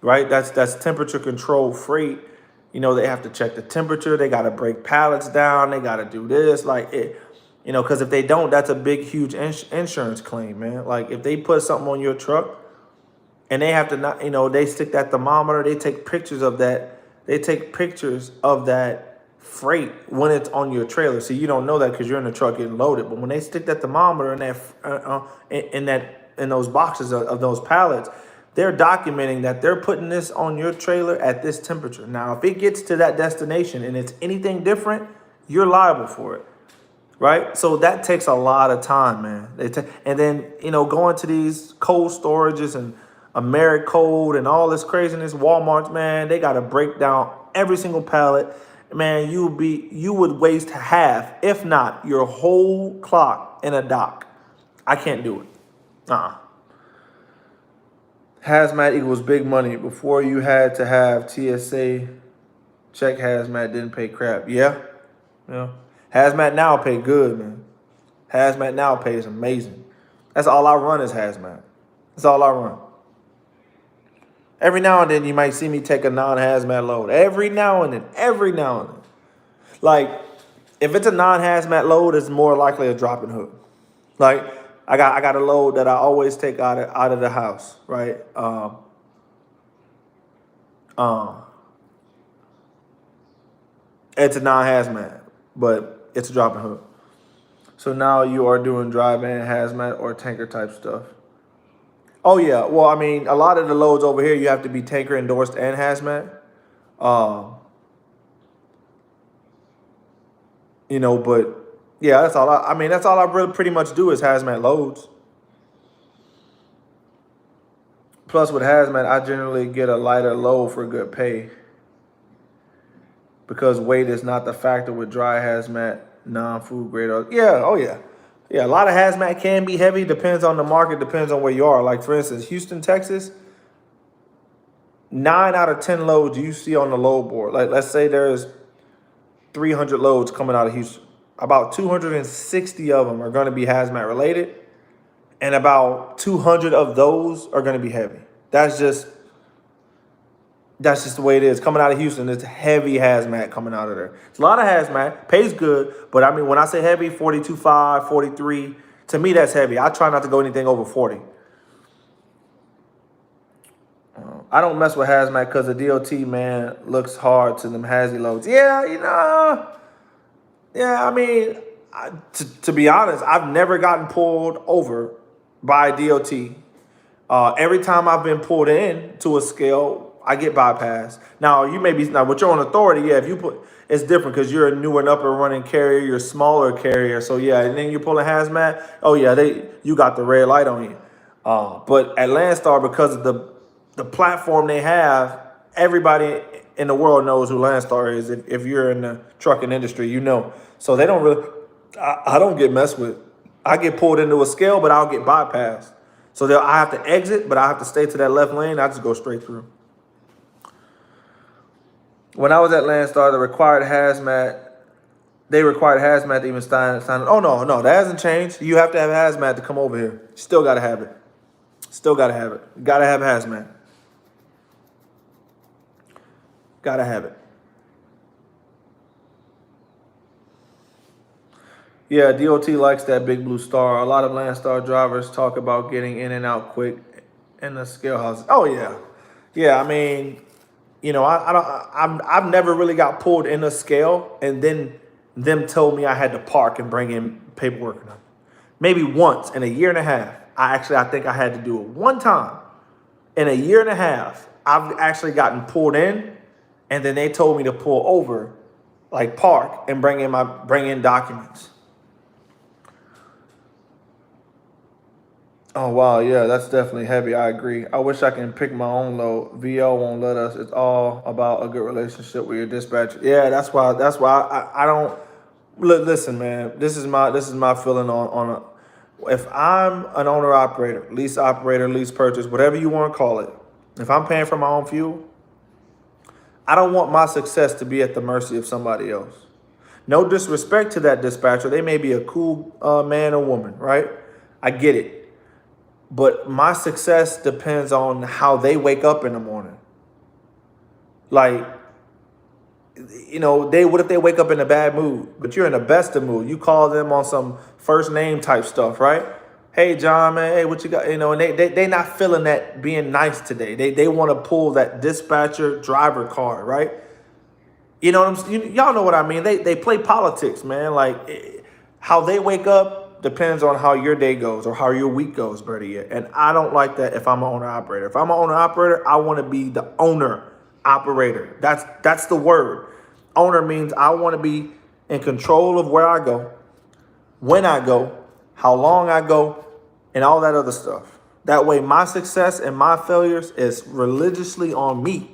S1: right? That's temperature controlled freight. They have to check the temperature. They got to break pallets down. They got to do this, like it. Because if they don't, that's a big, huge insurance claim, man. Like if they put something on your truck and they have to not, they stick that thermometer, they take pictures of that. They take pictures of that freight when it's on your trailer. See, you don't know that because you're in the truck getting loaded. But when they stick that thermometer in those boxes of those pallets, they're documenting that they're putting this on your trailer at this temperature. Now, if it gets to that destination and it's anything different, you're liable for it. Right? So that takes a lot of time, man. And then, going to these cold storages and Americold and all this craziness, Walmart's, man, they got to break down every single pallet. Man, you would waste half, if not your whole clock in a dock. I can't do it. Hazmat equals big money. Before you had to have TSA check hazmat, didn't pay crap. Yeah. Hazmat now pay good, man. Hazmat now pays amazing. That's all I run is hazmat. That's all I run. Every now and then you might see me take a non-hazmat load. Every now and then. Like, if it's a non-hazmat load, it's more likely a drop and hook. Like, I got a load that I always take out of the house, right? It's a non-hazmat, but it's a drop and hook. So now you are doing dry van, hazmat, or tanker type stuff. Oh yeah, well, I mean, a lot of the loads over here you have to be tanker endorsed and hazmat. But yeah, that's all. That's all I really pretty much do is hazmat loads. Plus, with hazmat, I generally get a lighter load for good pay because weight is not the factor with dry hazmat, non-food grade. Yeah, oh yeah. Yeah, a lot of hazmat can be heavy. Depends on the market, depends on where you are. Like, for instance, Houston, Texas, 9 out of 10 loads you see on the load board. Like, let's say there's 300 loads coming out of Houston. About 260 of them are going to be hazmat related, and about 200 of those are going to be heavy. That's just the way it is. Coming out of Houston, it's heavy hazmat coming out of there. It's a lot of hazmat, pays good, but I mean, when I say heavy, 42.5, 43, to me, that's heavy. I try not to go anything over 40. I don't mess with hazmat because the DOT, man, looks hard to them hazy loads. Yeah, to be honest, I've never gotten pulled over by DOT. Every time I've been pulled in to a scale, I get bypassed. Now, with your own authority, yeah, it's different because you're a new and up and running carrier, you're a smaller carrier. So yeah, and then you're pulling hazmat. Oh yeah, you got the red light on you. But at Landstar, because of the platform they have, everybody in the world knows who Landstar is. If you're in the trucking industry, So they don't really, I don't get messed with. I get pulled into a scale, but I'll get bypassed. So I have to exit, but I have to stay to that left lane. I just go straight through. When I was at Landstar, they required hazmat to even sign. Oh, no, that hasn't changed. You have to have hazmat to come over here. Still got to have it. Got to have hazmat. Got to have it. Yeah, DOT likes that big blue star. A lot of Landstar drivers talk about getting in and out quick in the scale houses. Oh yeah, yeah. I mean, I've never really got pulled in a scale and then them told me I had to park and bring in paperwork. Maybe once in a year and a half. I think I had to do it one time in a year and a half. I've actually gotten pulled in, and then they told me to pull over, like park and bring in documents. Oh, wow. Yeah, that's definitely heavy. I agree. I wish I can pick my own load. VL won't let us. It's all about a good relationship with your dispatcher. Yeah, that's why I don't listen, man. This is my feeling on if I'm an owner operator, lease purchase, whatever you want to call it. If I'm paying for my own fuel, I don't want my success to be at the mercy of somebody else. No disrespect to that dispatcher. They may be a cool man or woman, right? I get it. But my success depends on how they wake up in the morning. Like, what if they wake up in a bad mood, but you're in the best of mood? You call them on some first name type stuff, right? Hey, John, man, hey, what you got? And they not feeling that being nice today. They want to pull that dispatcher driver card, right? You know what I'm saying? Y'all know what I mean. They play politics, man. Like, how they wake up depends on how your day goes or how your week goes, better yet. And I don't like that if I'm an owner operator. If I'm an owner operator, I want to be the owner operator. That's the word. Owner means I want to be in control of where I go, when I go, how long I go, and all that other stuff. That way my success and my failures is religiously on me.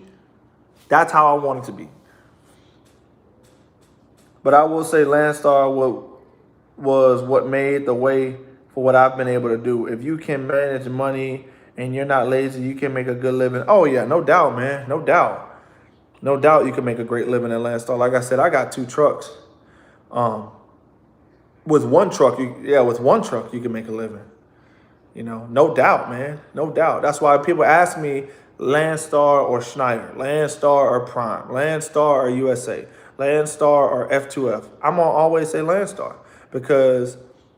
S1: That's how I want it to be. But I will say Landstar was what made the way for what I've been able to do. If you can manage money and you're not lazy, you can make a good living. Oh, yeah, no doubt, man. No doubt. No doubt you can make a great living in Landstar. Like I said, I got 2 trucks. With one truck, you can make a living. No doubt, man. No doubt. That's why people ask me Landstar or Schneider, Landstar or Prime, Landstar or USA, Landstar or F2F. I'm going to always say Landstar because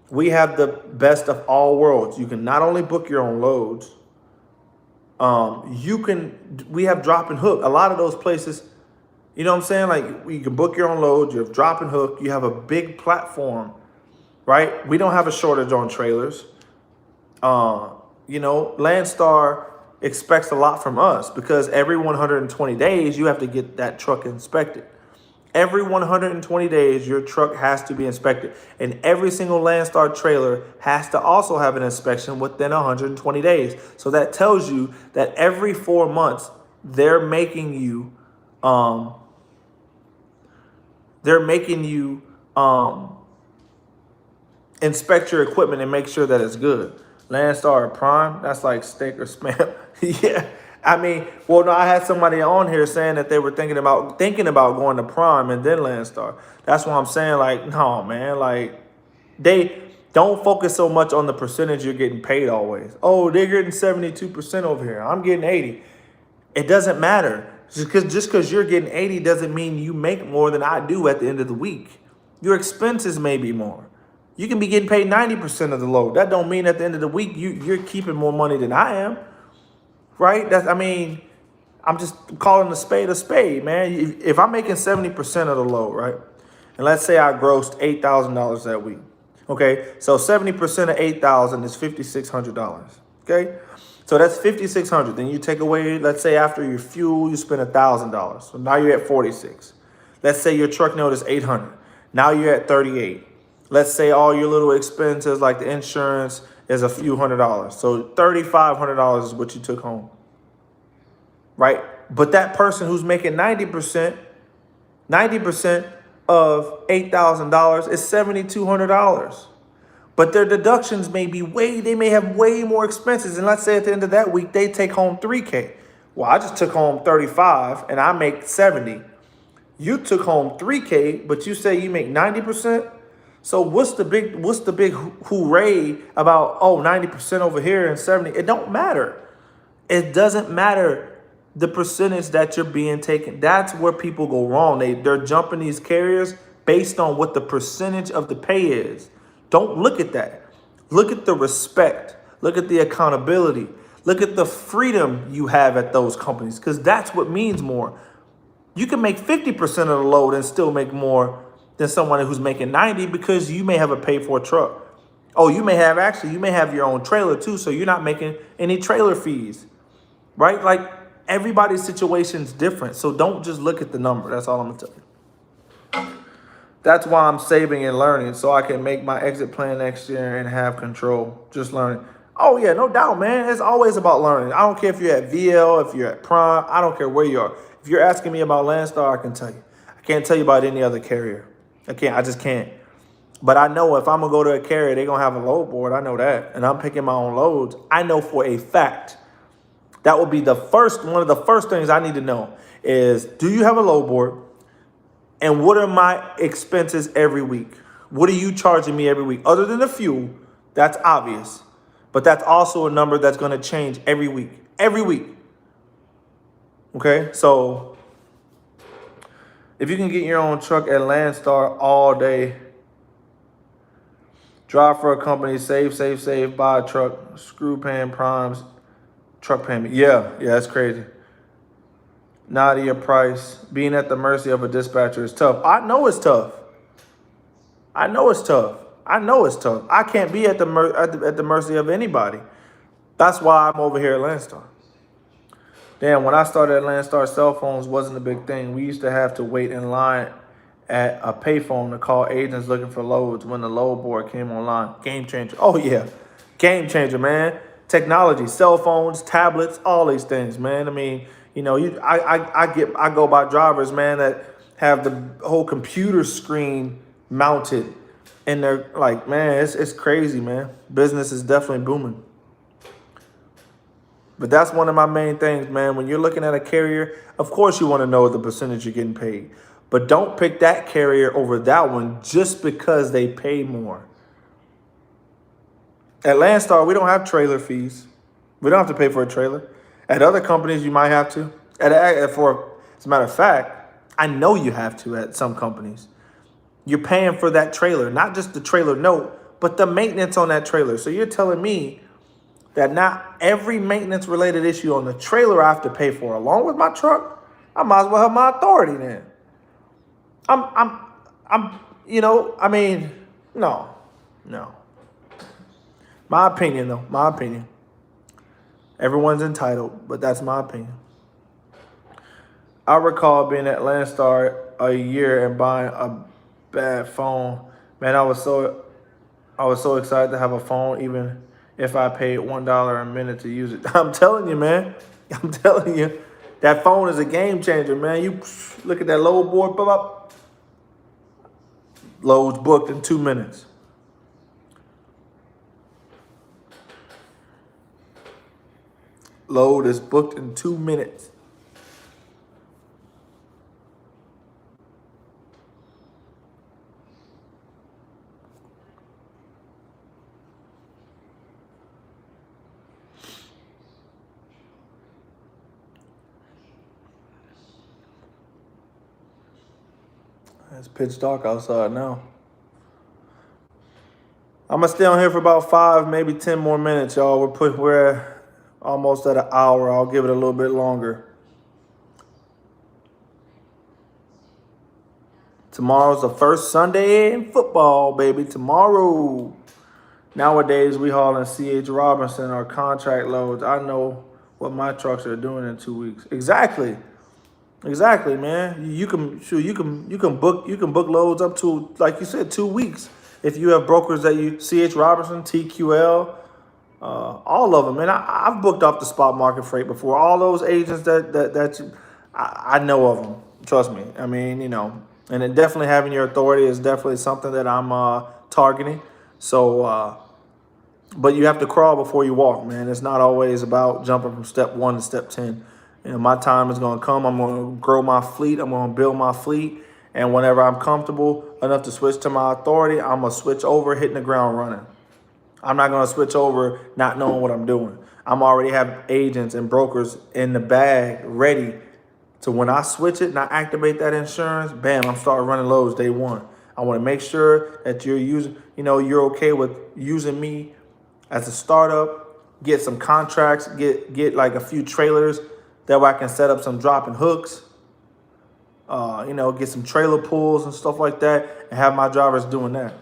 S1: we have the best of all worlds. You can not only book your own loads, we have drop and hook. A lot of those places, you know what I'm saying? Like, you can book your own loads, you have drop and hook, you have a big platform, right? We don't have a shortage on trailers. Landstar expects a lot from us because every 120 days you have to get that truck inspected. Every 120 days, your truck has to be inspected. And every single Landstar trailer has to also have an inspection within 120 days. So that tells you that every 4 months, they're making you inspect your equipment and make sure that it's good. Landstar or Prime, that's like steak or spam. Yeah. I mean, well, no, I had somebody on here saying that they were thinking about going to Prime and then Landstar. That's why I'm saying, like, no, man, like, they don't focus so much on the percentage you're getting paid always. Oh, they're getting 72% over here. I'm getting 80. It doesn't matter. Just because you're getting 80 doesn't mean you make more than I do at the end of the week. Your expenses may be more. You can be getting paid 90% of the load. That don't mean at the end of the week you're keeping more money than I am. Right? I'm just calling a spade, man. If I'm making 70% of the load, right? And let's say I grossed $8,000 that week. Okay, so 70% of 8,000 is $5,600. Okay, so that's $5,600. Then you take away, let's say after your fuel, you spend $1,000. So now you're at 46. Let's say your truck note is 800. Now you're at 38. Let's say all your little expenses like the insurance is a few $100s. So $3,500 is what you took home, right? But that person who's making 90% of $8,000 is $7,200. But their deductions may be they may have way more expenses. And let's say at the end of that week, they take home $3,000. Well, I just took home 35 and I make 70. You took home $3,000, but you say you make 90%. So what's the big hooray about, 90% over here and 70? It don't matter. It doesn't matter the percentage that you're being taken. That's where people go wrong. They're jumping these carriers based on what the percentage of the pay is. Don't look at that. Look at the respect. Look at the accountability. Look at the freedom you have at those companies, because that's what means more. You can make 50% of the load and still make more than someone who's making 90 because you may have a pay for a truck. Oh, you may have your own trailer too, so you're not making any trailer fees, right? Like, everybody's situation's different, so don't just look at the number. That's all I'm gonna tell you. That's why I'm saving and learning, so I can make my exit plan next year and have control. Just learning. Oh yeah, no doubt, man. It's always about learning. I don't care if you're at VL, if you're at Prime. I don't care where you are. If you're asking me about Landstar, I can tell you. I can't tell you about any other carrier. I just can't. But I know if I'm going to go to a carrier, they're going to have a load board. I know that. And I'm picking my own loads. I know for a fact That would be one of the first things I need to know is, do you have a load board? And what are my expenses every week? What are you charging me every week? Other than the fuel, that's obvious. But that's also a number that's going to change every week. Every week. Okay? So if you can get your own truck at Landstar all day, drive for a company, save, buy a truck, screw paying primes, truck payment. Yeah, that's crazy. Nadia Price, being at the mercy of a dispatcher is tough. I know it's tough. I know it's tough. I can't be at the mercy of anybody. That's why I'm over here at Landstar. Damn, when I started at Landstar, cell phones wasn't a big thing. We used to have to wait in line at a payphone to call agents looking for loads when the load board came online. Game changer. Oh yeah, game changer, man. Technology, cell phones, tablets, all these things, man. I mean, I go by drivers, man, that have the whole computer screen mounted, and they're like, man, it's crazy, man. Business is definitely booming. But that's one of my main things, man. When you're looking at a carrier, of course you want to know the percentage you're getting paid. But don't pick that carrier over that one just because they pay more. At Landstar, we don't have trailer fees. We don't have to pay for a trailer. At other companies, you might have to. As a matter of fact, I know you have to at some companies. You're paying for that trailer, not just the trailer note, but the maintenance on that trailer. So you're telling me that not every maintenance related issue on the trailer I have to pay for along with my truck? I might as well have my authority then. No. My opinion though, my opinion. Everyone's entitled, but that's my opinion. I recall being at Landstar a year and buying a bad phone. Man, I was so excited to have a phone, even if I paid $1 a minute to use it. I'm telling you, man. I'm telling you, that phone is a game changer, man. You look at that load board, up. Loads booked in 2 minutes. Load is booked in 2 minutes. It's pitch dark outside now. I'm gonna stay on here for about 5, maybe 10 more minutes, y'all. We're almost at an hour. I'll give it a little bit longer. Tomorrow's the first Sunday in football, baby. Tomorrow. Nowadays, we hauling C.H. Robinson our contract loads. I know what my trucks are doing in 2 weeks. Exactly, man. You can book loads up to, like you said, 2 weeks. If you have brokers that you C.H. Robinson, TQL, all of them, man. I've booked off the spot market freight before. All those agents I know of them. Trust me. I mean, and then definitely having your authority is definitely something that I'm targeting. So, but you have to crawl before you walk, man. It's not always about jumping from step 1 to step 10. My time is going to come. I'm going to grow my fleet. I'm going to build my fleet. And whenever I'm comfortable enough to switch to my authority, I'm going to switch over, hitting the ground running. I'm not going to switch over not knowing what I'm doing. I'm already have agents and brokers in the bag ready to, when I switch it and I activate that insurance, bam, I'm starting running loads day one. I want to make sure that you're okay with using me as a startup, get some contracts, get like a few trailers. That way I can set up some dropping hooks, get some trailer pulls and stuff like that, and have my drivers doing that.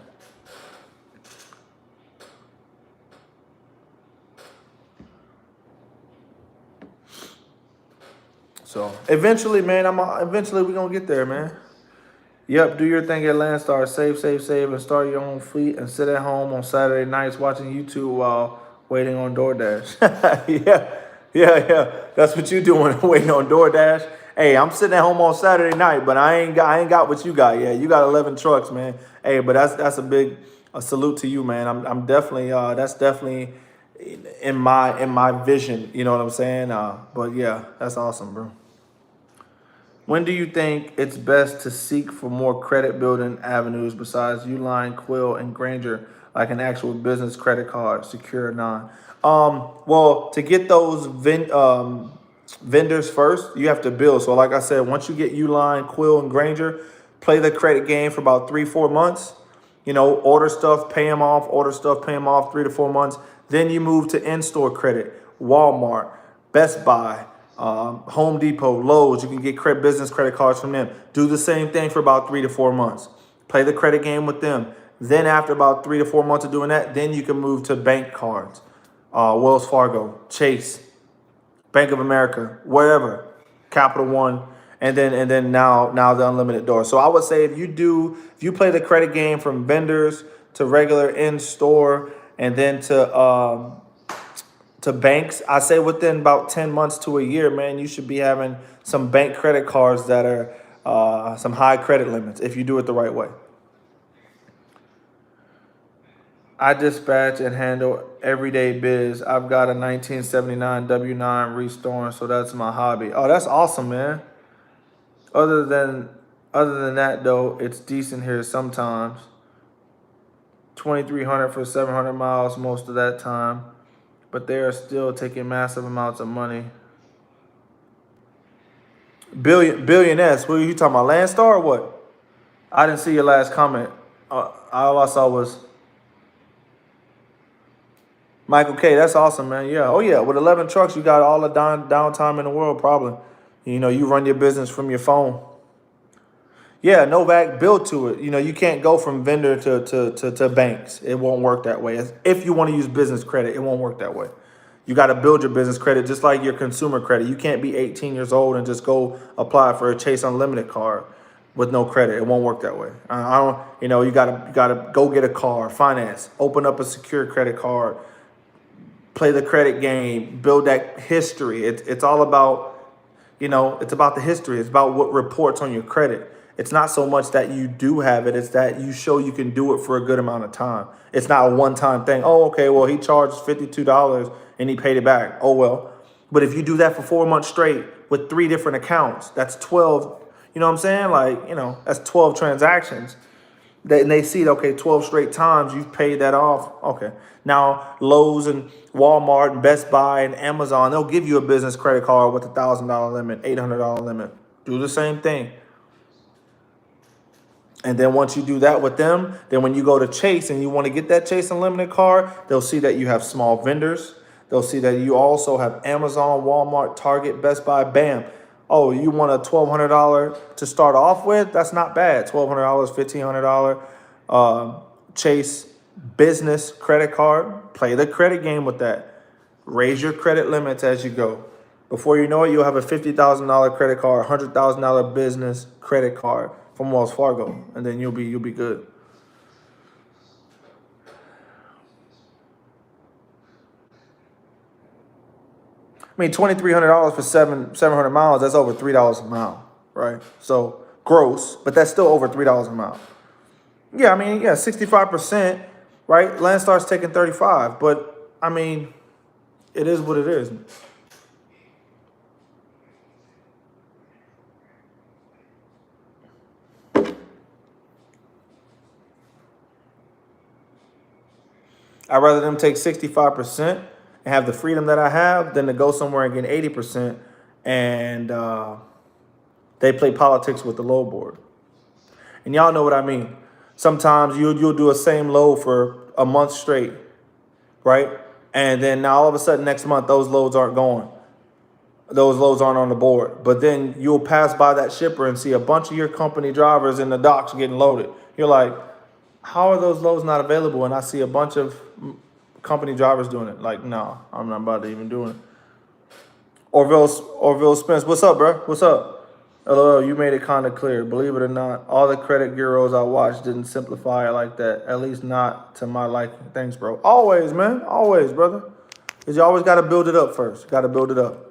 S1: So eventually, man, eventually we're gonna get there, man. Yep, do your thing at Landstar. Save, and start your own fleet and sit at home on Saturday nights watching YouTube while waiting on DoorDash. Yeah. That's what you doing, waiting on DoorDash. Hey, I'm sitting at home on Saturday night, but I ain't got what you got. Yeah, you got 11 trucks, man. Hey, but that's a big salute to you, man. I'm definitely that's definitely in my vision. You know what I'm saying? But yeah, that's awesome, bro. When do you think it's best to seek for more credit building avenues besides Uline, Quill, and Granger, like an actual business credit card, secure or non? Well, to get those vendors first, you have to build. So, like I said, once you get Uline, Quill, and Granger, play the credit game for about 3-4 months. Order stuff, pay them off, order stuff, pay them off 3 to 4 months. Then you move to in-store credit, Walmart, Best Buy, Home Depot, Lowe's. You can get business credit cards from them. Do the same thing for about 3 to 4 months. Play the credit game with them. Then after about 3 to 4 months of doing that, then you can move to bank cards, Wells Fargo, Chase, Bank of America, wherever, Capital One, and then now the unlimited door. So I would say if you play the credit game from vendors to regular in store and then to banks, I say within about 10 months to a year, man, you should be having some bank credit cards that are some high credit limits if you do it the right way. I dispatch and handle everyday biz. I've got a 1979 W9 restoring, so that's my hobby. Oh, that's awesome, man. Other than other than that though, it's decent here sometimes. 2,300 for 700 miles most of that time, but they are still taking massive amounts of money. Billionaires. What are you talking about? Landstar or what? I didn't see your last comment. All I saw was Michael K. That's awesome, man. Yeah. Oh yeah. With 11 trucks, you got all the downtime in the world. Probably. You run your business from your phone. Yeah, Novak, build to it. You can't go from vendor to banks. It won't work that way. If you want to use business credit, it won't work that way. You got to build your business credit just like your consumer credit. You can't be 18 years old and just go apply for a Chase Unlimited card with no credit. It won't work that way. I don't. You gotta go get a car, finance, open up a secure credit card, play the credit game, build that history. It's all about, it's about the history. It's about what reports on your credit. It's not so much that you do have it. It's that you show you can do it for a good amount of time. It's not a one-time thing. Oh, okay, well, he charged $52 and he paid it back. Oh, well. But if you do that for 4 months straight with 3 different accounts, that's 12. You know what I'm saying? That's 12 transactions. They see, okay, 12 straight times you've paid that off. Okay. Now, Lowe's and Walmart and Best Buy and Amazon, they'll give you a business credit card with $1,000 limit, $800 limit. Do the same thing. And then once you do that with them, then when you go to Chase and you want to get that Chase Unlimited card, they'll see that you have small vendors. They'll see that you also have Amazon, Walmart, Target, Best Buy, bam. Oh, you want a $1,200 to start off with? That's not bad. $1,200, $1,500. Chase business credit card. Play the credit game with that. Raise your credit limits as you go. Before you know it, you'll have a $50,000 credit card, $100,000 business credit card from Wells Fargo, and then you'll be good. I mean, $2,300 for 700 miles. That's over $3 a mile, right? So gross, but that's still over $3 a mile. Yeah, I mean, yeah, 65%, right? Landstar's taking 35, but I mean, it is what it is. I'd rather them take 65% and have the freedom that I have than to go somewhere and get 80% and they play politics with the load board. And y'all know what I mean. Sometimes you'll do a same load for a month straight, right? And then now all of a sudden next month those loads aren't going. Those loads aren't on the board. But then you'll pass by that shipper and see a bunch of your company drivers in the docks getting loaded. You're like, how are those loads not available? And I see a bunch of company drivers doing it. Like, no, I'm not about to even doing it. Orville Spence, what's up, bro? What's up? LOL, you made it kind of clear. Believe it or not, all the credit bureaus I watched didn't simplify it like that. At least not to my liking. Thanks, bro. Always, man. Always, brother. Because you always got to build it up first. Got to build it up.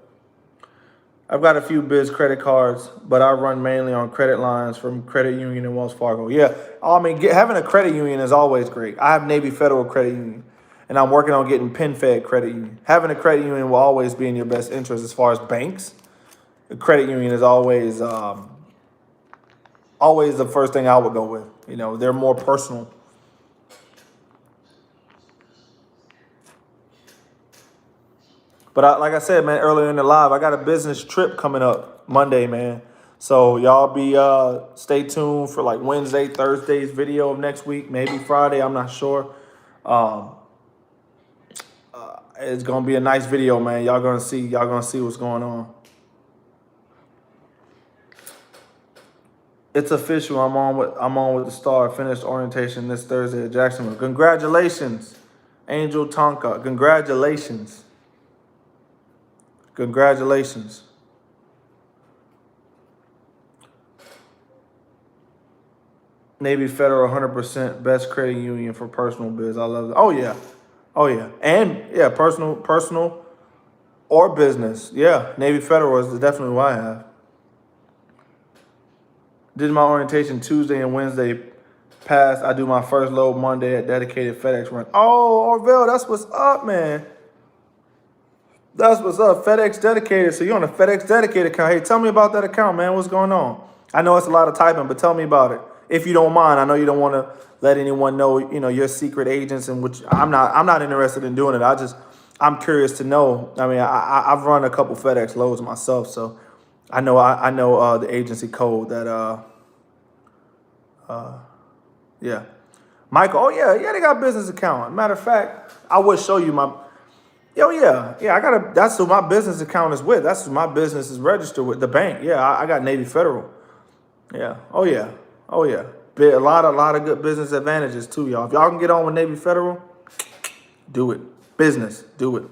S1: I've got a few biz credit cards, but I run mainly on credit lines from Credit Union and Wells Fargo. Yeah, I mean, having a credit union is always great. I have Navy Federal Credit Union. and I'm working on getting PenFed credit union. Having a credit union will always be in your best interest as far as banks. The credit union is always the first thing I would go with. They're more personal. But like I said, man, earlier in the live, I got a business trip coming up Monday, man. So y'all be stay tuned for like Wednesday, Thursday's video of next week, maybe Friday. I'm not sure. Um, it's gonna be a nice video, man. Y'all gonna see what's going on. It's official. I'm on with the Star. Finished orientation this Thursday at Jacksonville. Congratulations, Angel Tonka. Congratulations. Congratulations. Navy Federal 100% best credit union for personal biz. I love it. Oh yeah. Oh yeah. And yeah, personal or business. Yeah, Navy Federal is definitely what I have. Did my orientation Tuesday and Wednesday. Passed. I do my first load Monday at dedicated FedEx run. Oh, Orville, that's what's up, man. That's what's up. FedEx dedicated. So you're on a FedEx dedicated account. Hey, tell me about that account, man. What's going on? I know it's a lot of typing, but tell me about it. If you don't mind. I know you don't want to let anyone know, your secret agents, and which I'm not interested in doing it. I'm curious to know. I mean, I've run a couple FedEx loads myself, so I know the agency code that yeah. Michael, oh yeah, they got a business account. Matter of fact, I would show you my that's who my business account is with. That's who my business is registered with, the bank. Yeah, I got Navy Federal. Yeah. Oh yeah. Oh yeah. A lot of good business advantages too, y'all. If y'all can get on with Navy Federal, do it. Business, do it.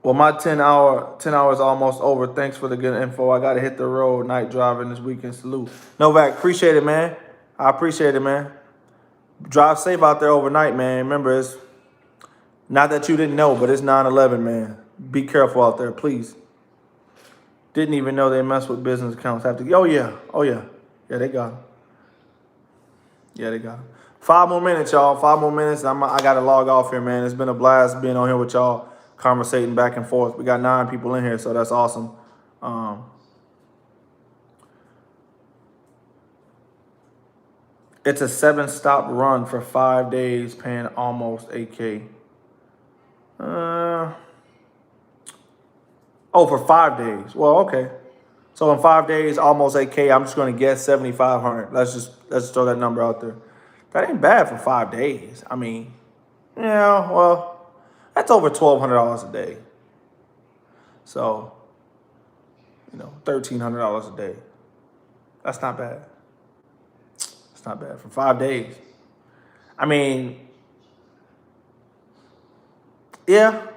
S1: Well, my 10 hours almost over. Thanks for the good info. I gotta hit the road, night driving this weekend. Salute. Novak, appreciate it, man. I appreciate it, man. Drive safe out there overnight, man. Remember, it's not that you didn't know, but it's 9/11, man. Be careful out there, please. Didn't even know they mess with business accounts. Oh yeah, yeah, they got them. Yeah, they got them. 5 more minutes, y'all. 5 more minutes. I gotta log off here, man. It's been a blast being on here with y'all, conversating back and forth. We got 9 people in here, so that's awesome. It's a 7-stop run for 5 days, paying almost $8K. For 5 days. Well, okay. So in 5 days, almost $8K. I'm just gonna guess 7,500. Let's just throw that number out there. That ain't bad for 5 days. I mean, yeah. Well, that's over $1,200 a day. So, $1,300 a day. That's not bad. It's not bad for 5 days. I mean, yeah,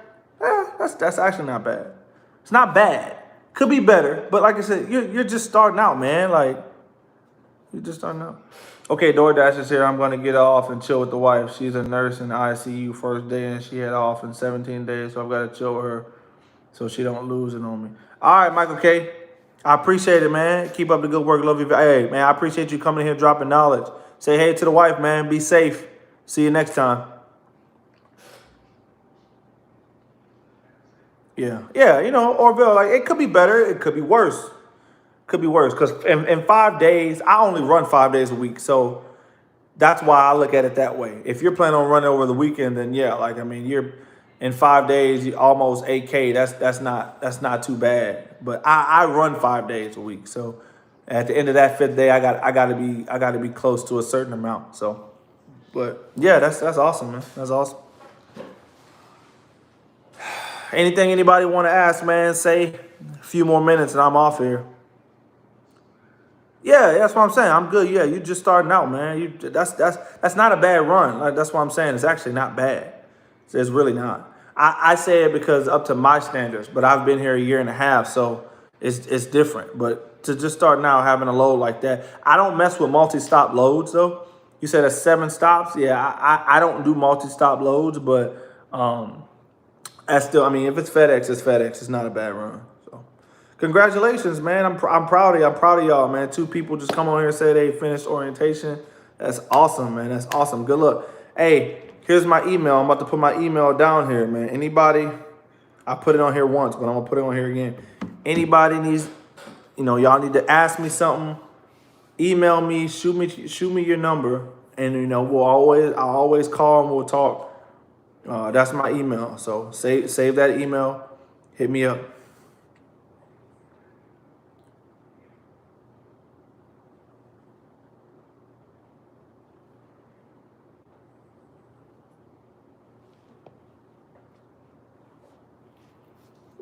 S1: that's actually not bad. It's not bad. Could be better, but like I said, you're just starting out, man. Like, you're just starting out. Okay, DoorDash is here. I'm gonna get off and chill with the wife. She's a nurse in ICU first day, and she had off in 17 days, so I've got to chill with her so she don't lose it on me. All right, Michael K. I appreciate it, man. Keep up the good work. Love you. Hey, man, I appreciate you coming in here dropping knowledge. Say hey to the wife, man. Be safe. See you next time. Yeah, Orville, like, it could be better. It could be worse. Could be worse, because in 5 days, I only run 5 days a week. So that's why I look at it that way. If you're planning on running over the weekend, then yeah, you're in 5 days, you almost 8K. That's not too bad. But I run 5 days a week. So at the end of that 5th day, I gotta be close to a certain amount. So, but yeah, that's awesome, man. That's awesome. Anything anybody want to ask, man? Say a few more minutes and I'm off here. Yeah, that's what I'm saying. I'm good. Yeah, you just starting out, man. That's not a bad run. Like, that's what I'm saying. It's actually not bad. It's really not. I say it because up to my standards, but I've been here a year and a half, so it's different. But to just start now having a load like that, I don't mess with multi-stop loads though. You said that's 7 stops. Yeah, I don't do multi-stop loads, but that's still. I mean, if it's FedEx, it's FedEx. It's not a bad run. So, congratulations, man. I'm proud of you. I'm proud of y'all, man. 2 people just come on here and say they finished orientation. That's awesome, man. That's awesome. Good luck. Hey, here's my email. I'm about to put my email down here, man. Anybody, I put it on here once, but I'm gonna put it on here again. Anybody needs, y'all need to ask me something, email me, shoot me your number, and I'll always call and we'll talk. That's my email. So save that email. Hit me up.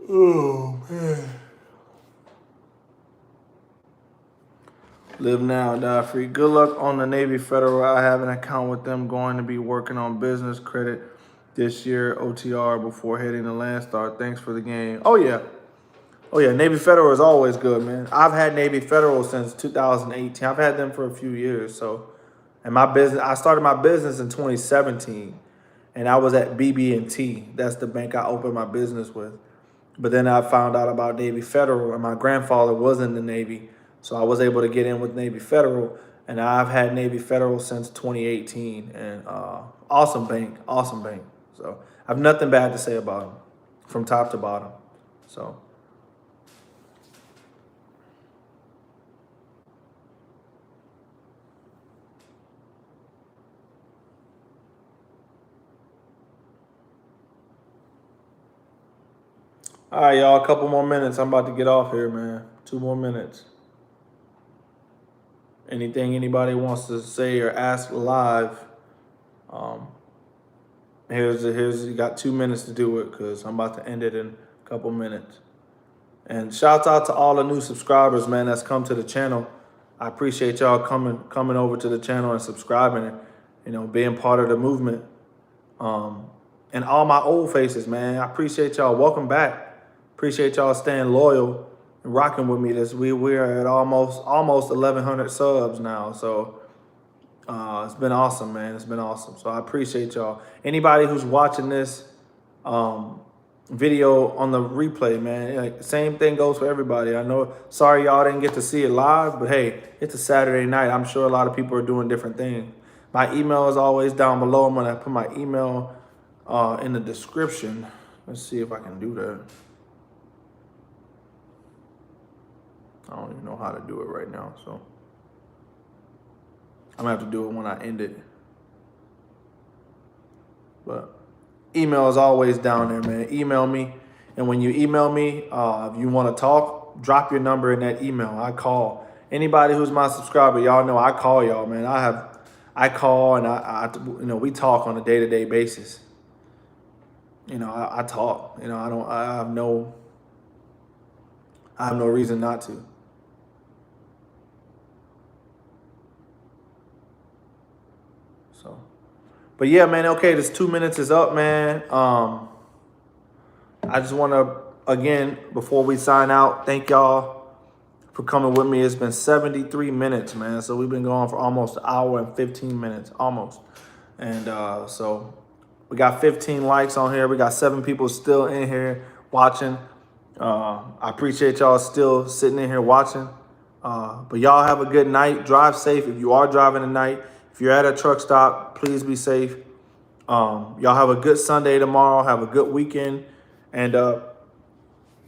S1: Oh man. Live now, die free. Good luck on the Navy Federal. I have an account with them. Going to be working on business credit this year. OTR before heading to Landstar. Thanks for the game. Oh yeah. Oh yeah. Navy Federal is always good, man. I've had Navy Federal since 2018. I've had them for a few years. So, and I started my business in 2017, and I was at BB&T. That's the bank I opened my business with. But then I found out about Navy Federal, and my grandfather was in the Navy, so I was able to get in with Navy Federal, and I've had Navy Federal since 2018, and awesome bank, awesome bank. So I have nothing bad to say about them, from top to bottom. So. All right, y'all, a couple more minutes. I'm about to get off here, man. 2 more minutes. Anything anybody wants to say or ask live, here's you got 2 minutes to do it because I'm about to end it in a couple minutes. And shouts out to all the new subscribers, man, that's come to the channel. I appreciate y'all coming over to the channel and subscribing and being part of the movement. And all my old faces, man, I appreciate y'all. Welcome back. Appreciate y'all staying loyal and rocking with me. We're at almost 1,100 subs now. So it's been awesome, man. It's been awesome. So I appreciate y'all. Anybody who's watching this video on the replay, man, like, same thing goes for everybody. I know, sorry y'all didn't get to see it live, but hey, it's a Saturday night. I'm sure a lot of people are doing different things. My email is always down below. I'm gonna put my email in the description. Let's see if I can do that. I don't even know how to do it right now, so I'm gonna have to do it when I end it. But email is always down there, man. Email me, and when you email me, if you want to talk, drop your number in that email. I call anybody who's my subscriber. Y'all know I call y'all, man. I call and I we talk on a day-to-day basis. I talk. I have no reason not to. So, but yeah, man. Okay, this 2 minutes is up, man. I just want to again, before we sign out, thank y'all for coming with me. It's been 73 minutes, man. So we've been going for almost an hour and 15 minutes, almost. And so we got 15 likes on here. We got 7 people still in here watching. I appreciate y'all still sitting in here watching. But y'all have a good night. Drive safe if you are driving tonight. If you're at a truck stop, please be safe. Y'all have a good Sunday tomorrow. Have a good weekend. And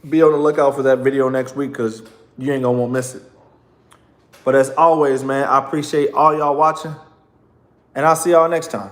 S1: be on the lookout for that video next week because you ain't going to want to miss it. But as always, man, I appreciate all y'all watching. And I'll see y'all next time.